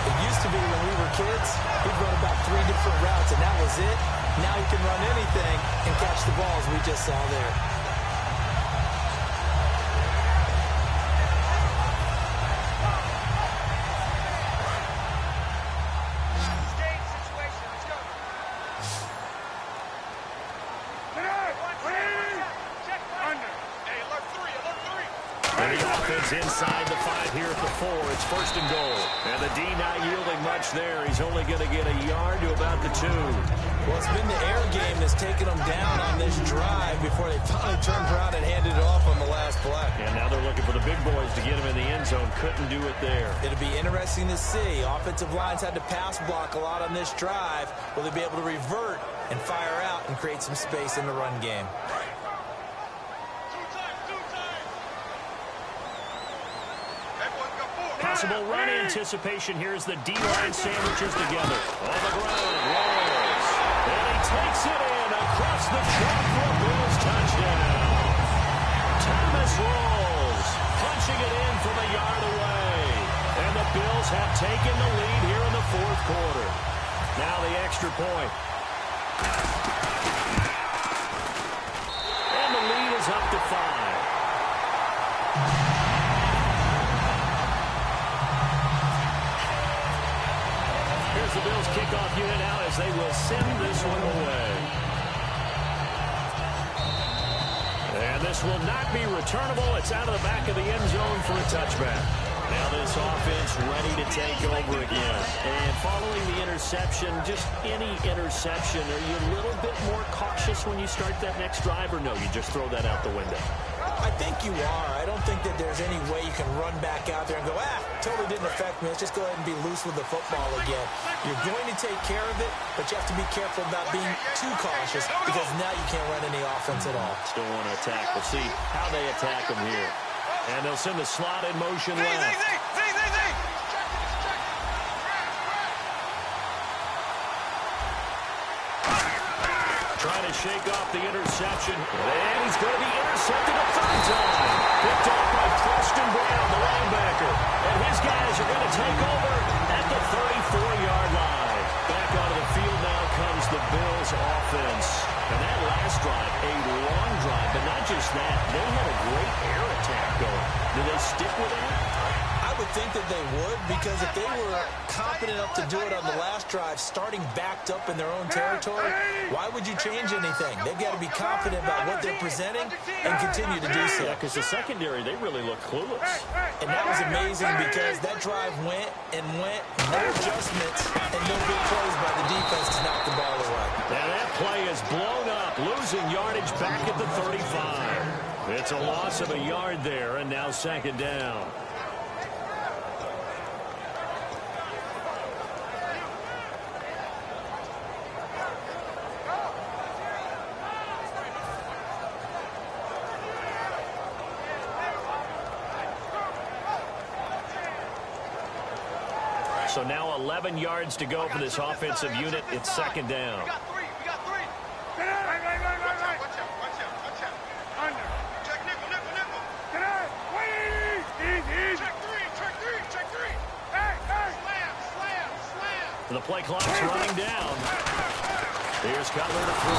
it used to be when we were kids, he'd run about 3 different routes, and that was it. Now he can run anything and catch the balls we just saw there. Inside the 5 here at the 4. It's 1st and goal. And the D not yielding much there. He's only going to get a yard to about the 2. Well, it's been the air game that's taken them down on this drive before they finally turned around and handed it off on the last play. And now they're looking for the big boys to get him in the end zone. Couldn't do it there. It'll be interesting to see. Offensive lines had to pass block a lot on this drive. Will they be able to revert and fire out and create some space in the run game? Possible run anticipation here as the D-line sandwiches together. On the ground, Rawls. And he takes it in across the chalk for a Bills touchdown. Thomas Rawls punching it in from a yard away. And the Bills have taken the lead here in the 4th quarter. Now the extra point. And the lead is up to 5. The Bills kickoff unit now as they will send this one away. And this will not be returnable. It's out of the back of the end zone for a touchback. Now this offense ready to take over again. And following the interception, just any interception, are you a little bit more cautious when you start that next drive, or no, you just throw that out the window? I think you are. I don't think that there's any way you can run back out there and go, totally didn't affect me. Let's just go ahead and be loose with the football again. You're going to take care of it, but you have to be careful about being too cautious because now you can't run any offense at all. Still want to attack. We'll see how they attack them here. And they'll send the slot in motion left. Trying to shake off the interception. And he's going to be intercepted a 3rd time. Picked off by Preston Brown, the linebacker. And his guys are going to take over at the 34-yard line. Back onto the field now comes the Bills offense. And that last drive, a long drive, but not just that. They had a great air attack going. Do they stick with that? I would think that they would, because if they were confident enough to do it on the last drive, starting backed up in their own territory, why would you change anything? They've got to be confident about what they're presenting and continue to do so. Yeah, because the secondary, they really look clueless. And that was amazing because that drive went and went, no adjustments, and no big plays by the defense to knock the ball away. And that play is blown up, losing yardage back at the 35. It's a loss of a yard there, and now second down. So now 11 yards to go for this offensive unit. It's second down. We got three. Watch out. Under. Check nickel. Get out. Wait. Easy. Check three. Hey. Slam. The play clock's running down. Here's Cutler to throw.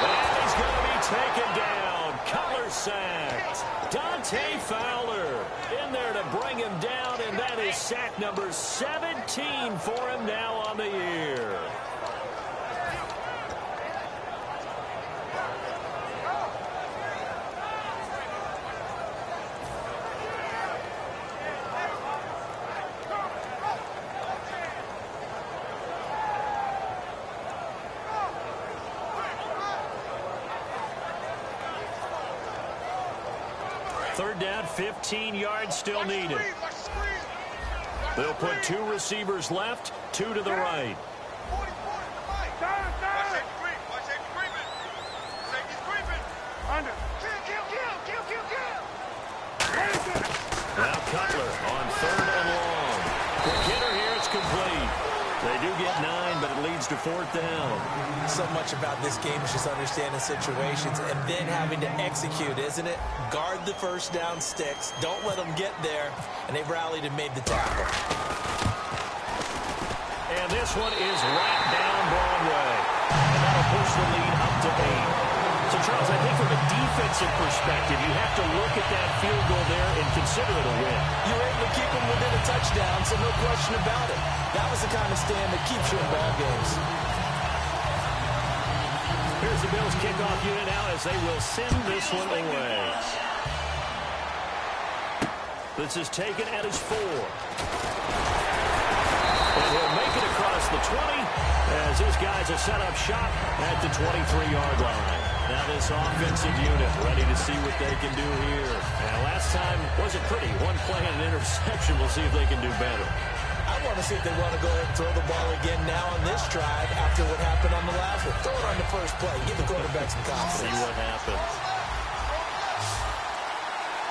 And he's going to be taken down. Cutler sacked. Dante Fowler in there to bring him down, and that is sack number 17 for him now on the year. Third down, 15 yards still needed. They'll put two receivers left, two to the right. Now Cutler on third and long. The hitter here, it's complete. They do get 9, but it leads to fourth down. So much about this game is just understanding situations and then having to execute, isn't it? Guard the first down sticks. Don't let them get there. And they've rallied and made the tackle. And this one is right down Broadway. And that'll push the lead up to 8. So, Charles, I think from a defensive perspective, you have to look at that field goal there and consider it a win. You're able to keep them within a touchdown, so no question about it. That was the kind of stand that keeps you in ball games. Here's the Bills kickoff unit now as they will send this one away. This is taken at his 4. And he'll make it across the 20 as this guy's a set-up shot at the 23-yard line. Now this offensive unit ready to see what they can do here. And last time wasn't pretty. One play and an interception. We'll see if they can do better. I want to see if they want to go ahead and throw the ball again now on this drive after what happened on the last one. Throw it on the first play. Give the quarterback some confidence. See what happens.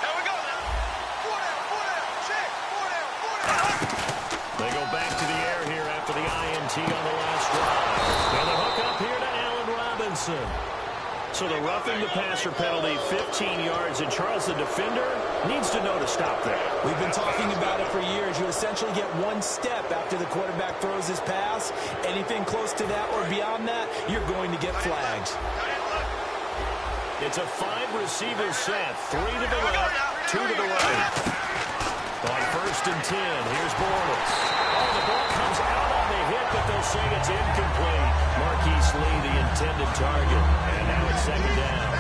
There we go now. Four down. Check. Four down. They go back to the air here after the INT on the last drive. And the hook up here to Allen Robinson. So the roughing the passer penalty, 15 yards, and Charles, the defender, needs to know to stop there. We've been talking about it for years. You essentially get one step after the quarterback throws his pass. Anything close to that or beyond that, you're going to get flagged. It's a 5-receiver set, 3 to the left, 2 to the right. On first and 10, here's Bortles. Oh, the ball comes out on the hit, but they'll say it's incomplete. Marquise Lee, the intended target. And now it's second down.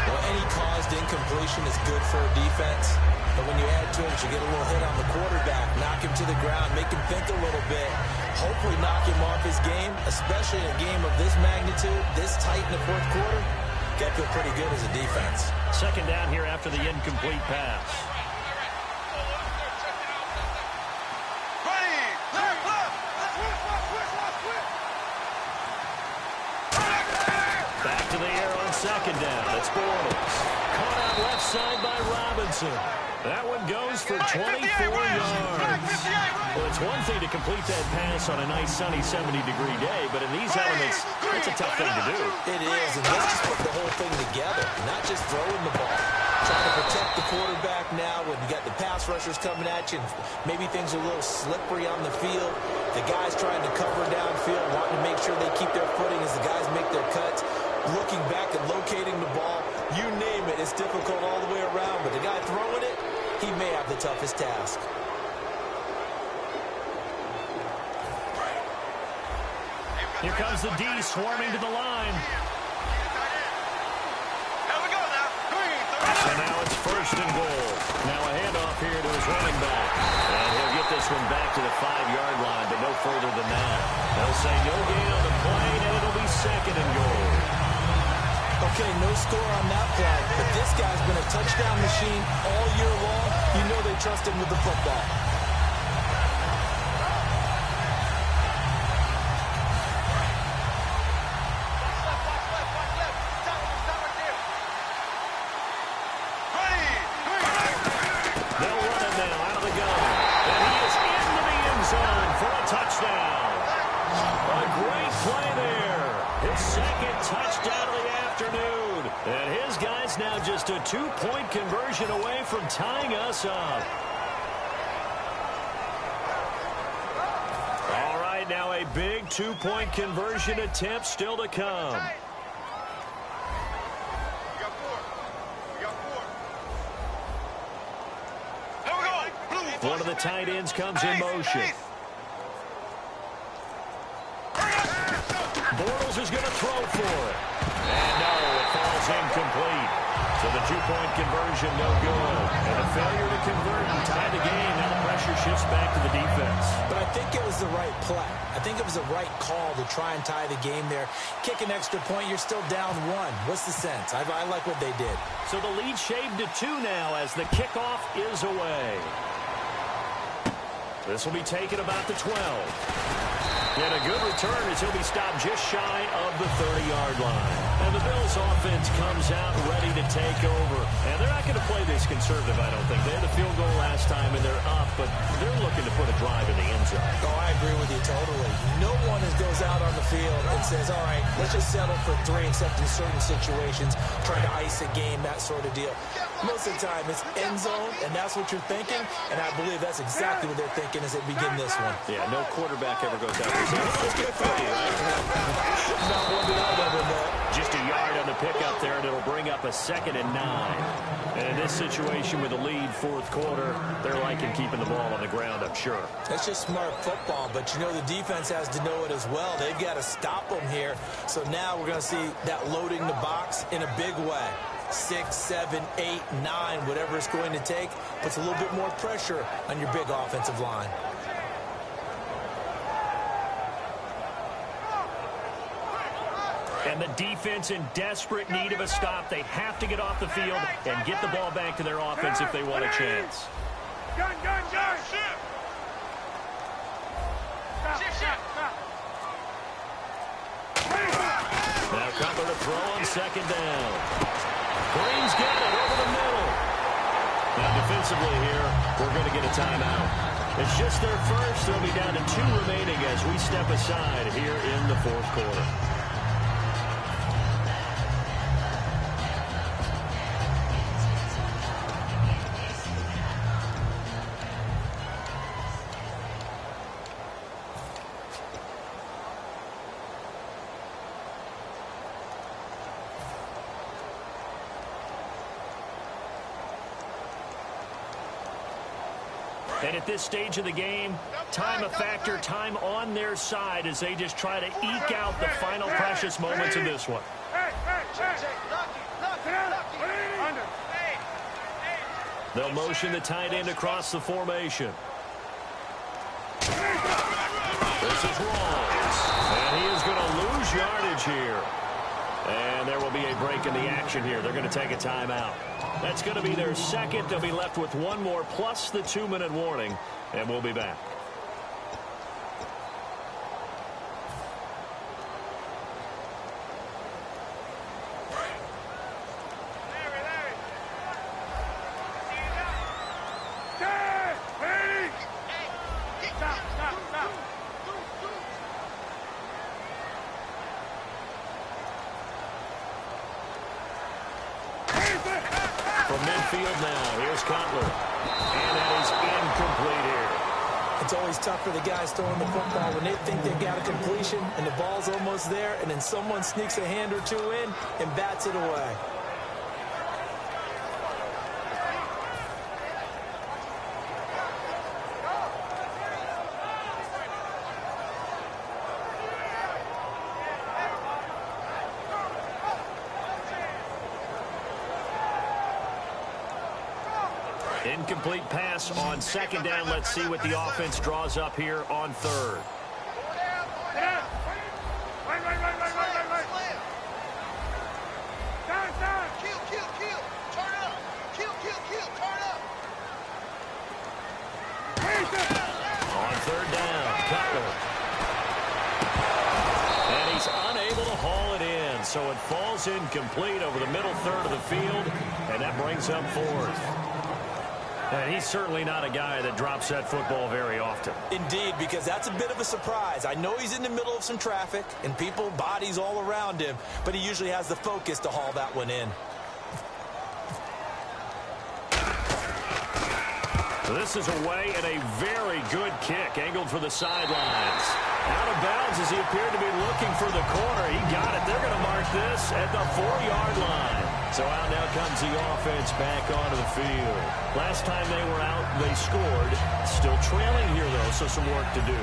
Well, any caused incompletion is good for a defense. But when you add to it, you get a little hit on the quarterback, knock him to the ground, make him think a little bit, hopefully knock him off his game, especially in a game of this magnitude, this tight in the fourth quarter. Got to feel pretty good as a defense. Second down here after the incomplete pass. Back to the air on second down. It's Bortles. Caught out left side by Robinson. That one goes for 24 yards. Well, it's one thing to complete that pass on a nice sunny 70-degree day, but in these elements, it's a tough thing to do. It is, and let's just put the whole thing together, not just throwing the ball. Trying to protect the quarterback now when you got the pass rushers coming at you, and maybe things are a little slippery on the field. The guys trying to cover downfield, wanting to make sure they keep their footing as the guys make their cuts. Looking back and locating the ball, you name it, it's difficult all the way around, but the guy throwing it, he may have the toughest task. Here comes the D swarming to the line. So now it's 1st and goal. Now a handoff here to his running back. And he'll get this one back to the 5-yard line, but no further than that. They'll say no gain on the play, and it'll be 2nd and goal. Okay, no score on that play, but this guy's been a touchdown machine all year long. You know they trust him with the football. Just a 2-point conversion away from tying us up. All right, now a big 2-point conversion attempt still to come. One of the tight ends comes in motion. Bortles is going to throw for it. And no, it falls incomplete. So the 2-point conversion, no good. And a failure to convert and tie the game. Now the pressure shifts back to the defense. But I think it was the right play. I think it was the right call to try and tie the game there. Kick an extra point, you're still down 1. What's the sense? I like what they did. So the lead shaved to 2 now as the kickoff is away. This will be taken about the 12. And a good return as he'll be stopped just shy of the 30-yard line. And the Bills offense comes out ready to take over. And they're not going to play this conservative, I don't think. They had the field goal last time, and they're up, but they're looking to put a drive in the end zone. Oh, I agree with you totally. No one goes out on the field and says, all right, let's just settle for 3, except in certain situations, trying to ice a game, that sort of deal. Most of the time, it's end zone, and that's what you're thinking, and I believe that's exactly what they're thinking as they begin this one. Yeah, no quarterback ever goes out there. Let's get 3, right? Not one that I've ever met. Just a yard on the pickup there, and it'll bring up a 2nd and 9. And in this situation with the lead, 4th quarter, they're liking keeping the ball on the ground, I'm sure. That's just smart football, but you know the defense has to know it as well. They've got to stop them here. So now we're going to see that loading the box in a big way. 6, 7, 8, 9, whatever it's going to take, puts a little bit more pressure on your big offensive line. And the defense in desperate need of a stop. They have to get off the field and get the ball back to their offense if they want a chance. Gun. Now Cutler to throw on 2nd down. Green's got it over the middle. Now defensively here, we're going to get a timeout. It's just their first. They'll be down to 2 remaining as we step aside here in the 4th quarter. And at this stage of the game, time a factor, time on their side as they just try to eke out the final precious moments of this one. They'll motion the tight end across the formation. This is Rawls. And he is going to lose yardage here. And there will be a break in the action here. They're going to take a timeout. That's going to be their 2nd. They'll be left with 1 more plus the 2-minute warning. And we'll be back. From midfield now, here's Cutler. And that is incomplete here. It's always tough for the guys throwing the football when they think they've got a completion and the ball's almost there, and then someone sneaks a hand or 2 in and bats it away. Incomplete pass on second down. Let's see what the offense draws up here on third. On third down, Cutler. And he's unable to haul it in, so it falls incomplete over the middle third of the field, and that brings up fourth. And he's certainly not a guy that drops that football very often. Indeed, because that's a bit of a surprise. I know he's in the middle of some traffic and people, bodies all around him, but he usually has the focus to haul that one in. This is away and a very good kick, angled for the sidelines. Out of bounds as he appeared to be looking for the corner. He got it. They're going to mark this at the 4-yard line. So out now comes the offense back onto the field. Last time they were out, they scored. Still trailing here, though, so some work to do.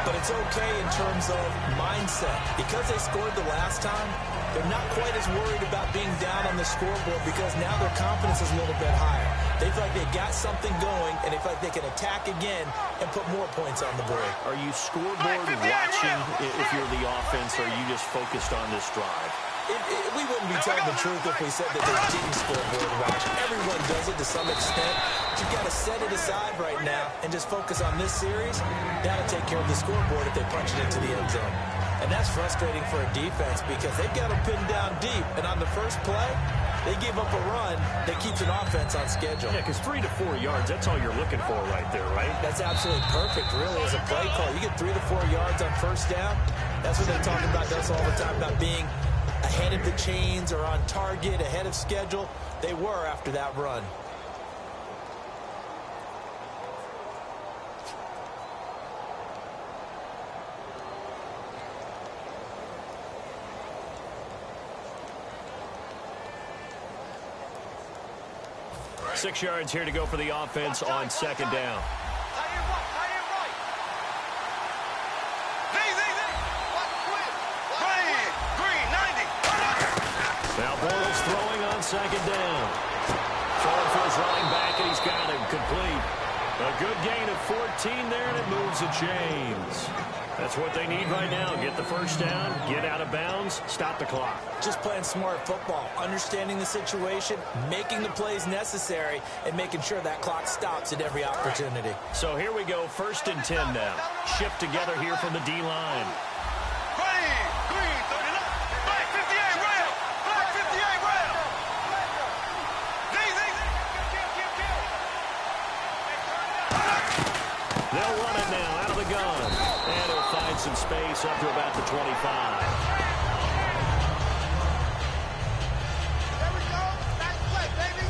But it's okay in terms of mindset. Because they scored the last time, they're not quite as worried about being down on the scoreboard because now their confidence is a little bit higher. They feel like they've got something going, and they feel like they can attack again and put more points on the board. Are you scoreboard watching if you're the offense, or are you just focused on this drive? We wouldn't be telling the truth if we said that they didn't scoreboard watch. Everyone does it to some extent. But you've got to set it aside right now and just focus on this series. That'll take care of the scoreboard if they punch it into the end zone. And that's frustrating for a defense because they've got them pinned down deep. And on the first play, they give up a run that keeps an offense on schedule. Yeah, because 3 to 4 yards, that's all you're looking for right there, right? That's absolutely perfect, really, as a play call. You get 3 to 4 yards on first down. That's what they talk about us all the time, about being ahead of the chains or on target, ahead of schedule. They were after that run. Six yards here to go for the offense on second down. Now Bortles throwing on second down. Throwing for his running back, and he's got him complete. A good gain of 14 there, and it moves the chains. That's what they need right now. Get the first down, get out of bounds, stop the clock. Just playing smart football, understanding the situation, making the plays necessary, and making sure that clock stops at every opportunity. So here we go, 1st and 10 now. Shift together here from the D-line. Green, 39, black 58 rail, black 58 rail. They'll run it now out of the gun. And he'll find some space up to about the 25. There we go. Nice play, baby.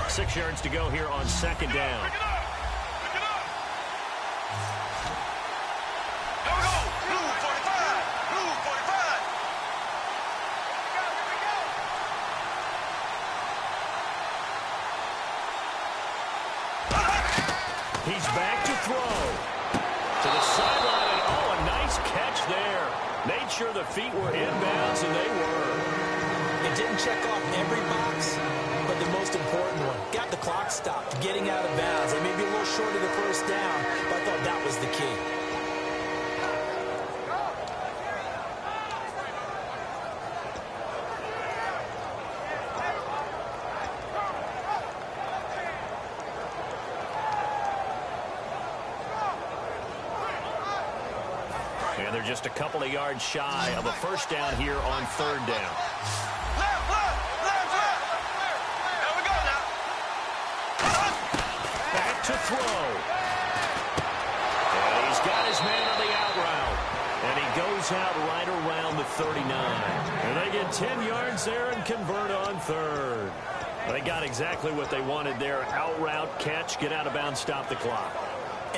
Six yards to go here on second down. Pick it up. Pick it up. Here we go. Blue 45. Blue 45. Here we go. He's back to throw. To the sideline, and oh, a nice catch there. Made sure the feet were inbounds, and they were. It didn't check off every box, but the most important one. Got the clock stopped, getting out of bounds. They may be a little short of the first down, but I thought that was the key. And they're just a couple of yards shy of a first down here on third down. There we go now. Back to throw. And he's got his man on the out route. And he goes out right around the 39. And they get 10 yards there and convert on third. They got exactly what they wanted there. Out route, catch, get out of bounds, stop the clock.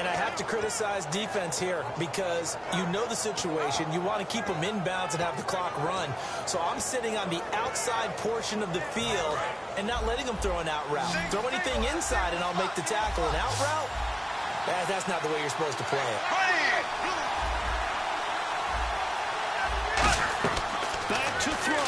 And I have to criticize defense here because you know the situation. You want to keep them inbounds and have the clock run. So I'm sitting on the outside portion of the field and not letting them throw an out route. Throw anything inside and I'll make the tackle. An out route? That's not the way you're supposed to play it. Back to throw.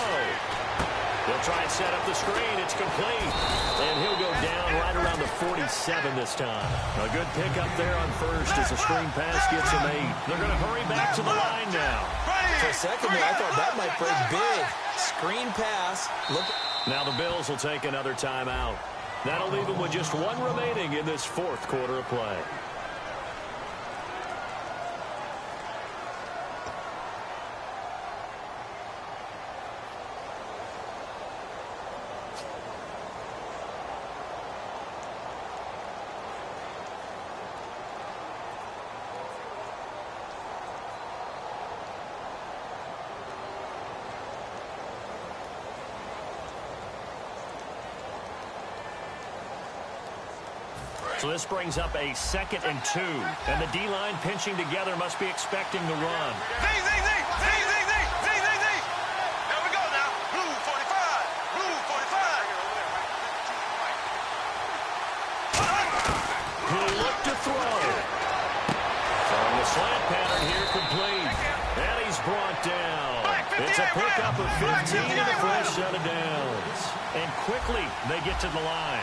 He'll try and set up the screen. It's complete. And he'll go down right around the 47 this time. A good pickup there on first as the screen pass gets him 8. They're going to hurry back to the line now. For a second there, I thought that might break big. Screen pass. Look. Now the Bills will take another timeout. That'll leave them with just one remaining in this fourth quarter of play. So this brings up a 2nd and 2. And the D-line pinching together must be expecting the run. There we go now. Blue 45. Blue 45. He'll look to throw. From the slant pattern here, complete. And he's brought down. It's a pickup of 15 in the first set of downs. And quickly they get to the line.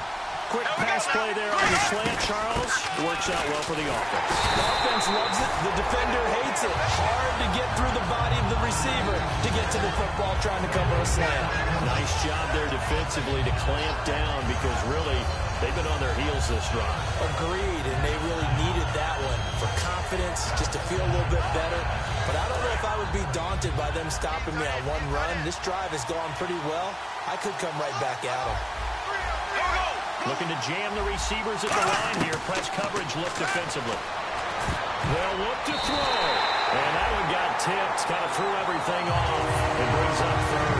Quick pass play there on the slant, Charles. Works out well for the offense. The offense loves it. The defender hates it. Hard to get through the body of the receiver to get to the football trying to cover a slant. Nice job there defensively to clamp down because really they've been on their heels this drive. Agreed, and they really needed that one for confidence, just to feel a little bit better. But I don't know if I would be daunted by them stopping me on one run. This drive has gone pretty well. I could come right back at them. Looking to jam the receivers at the line here. Press coverage look defensively. They'll look to throw. And that one got tipped. Kind of threw everything off. It brings up 3rd.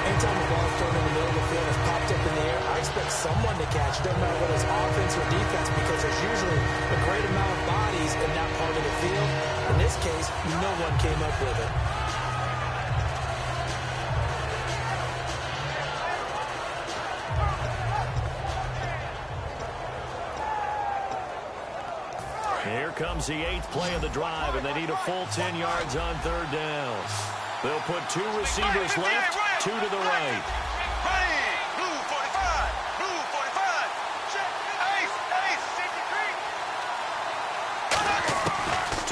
Anytime the ball's thrown in the middle of the field, it's popped up in the air, I expect someone to catch it. Doesn't matter whether it's offense or defense because there's usually a great amount of bodies in that part of the field. In this case, no one came up with it. Here comes the 8th play of the drive, and they need a full 10 yards on 3rd down. They'll put 2 receivers left, 2 to the right. Blue 45. Blue 45. Ace.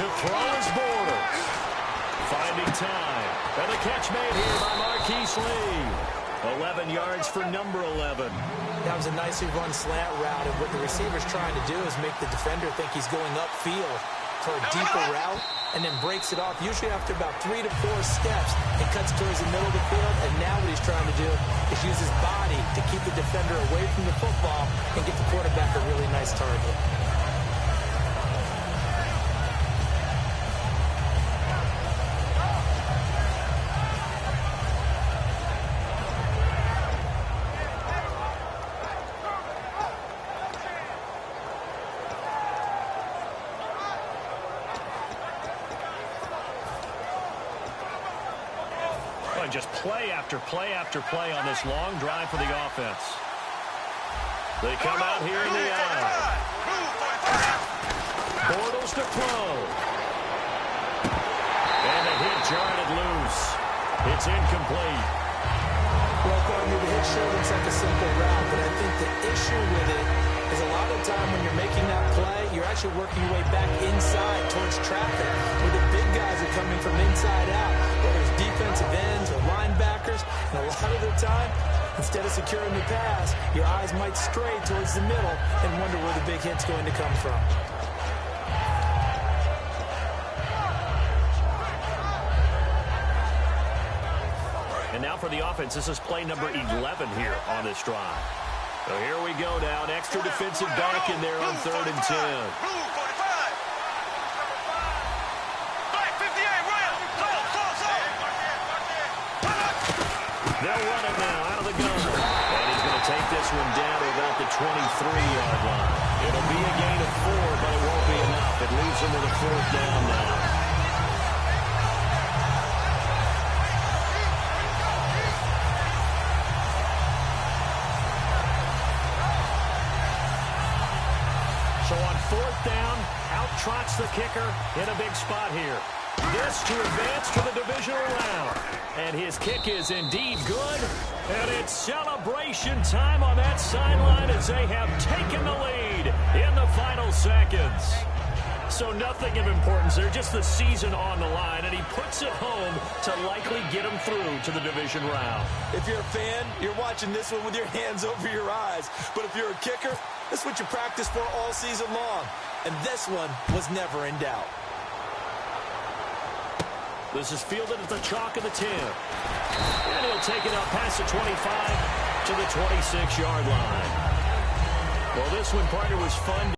To throw his borders. Finding time. And the catch made here by Marquise Lee. 11 yards for number 11. That was a nicely run slant route, and what the receiver's trying to do is make the defender think he's going upfield for a deeper route, and then breaks it off, usually after about 3 to 4 steps, and cuts towards the middle of the field, and now what he's trying to do is use his body to keep the defender away from the football and get the quarterback a really nice target. Just play after play after play on this long drive for the offense. They come out here in the eye. Bortles to throw. And the hit jarred it loose. It's incomplete. Well, Gardner, the hit sure looks like a simple route, but I think the issue with it is a lot of the time when you're making that play, you're actually working your way back inside towards traffic, where the big guys are coming from inside out, whether it's defensive ends or linebackers, and a lot of the time, instead of securing the pass, your eyes might stray towards the middle and wonder where the big hit's going to come from. And now for the offense, this is play number 11 here on this drive. So here we go now, an extra defensive back in there on 3rd and 10. They'll run it now out of the gun. And he's going to They'll take this one down to about the 23-yard line. It'll be a gain of 4, but it won't be enough. It leaves them with a 4th down now. So on 4th down, out trots the kicker in a big spot here. This to advance to the divisional round. And his kick is indeed good. And it's celebration time on that sideline as they have taken the lead in the final seconds. So nothing of importance there, just the season on the line. And he puts it home to likely get him through to the division round. If you're a fan, you're watching this one with your hands over your eyes. But if you're a kicker, this is what you practice for all season long. And this one was never in doubt. This is fielded at the chalk of the 10. And he'll take it up past the 25 to the 26-yard line. Well, this one, partner, was fun.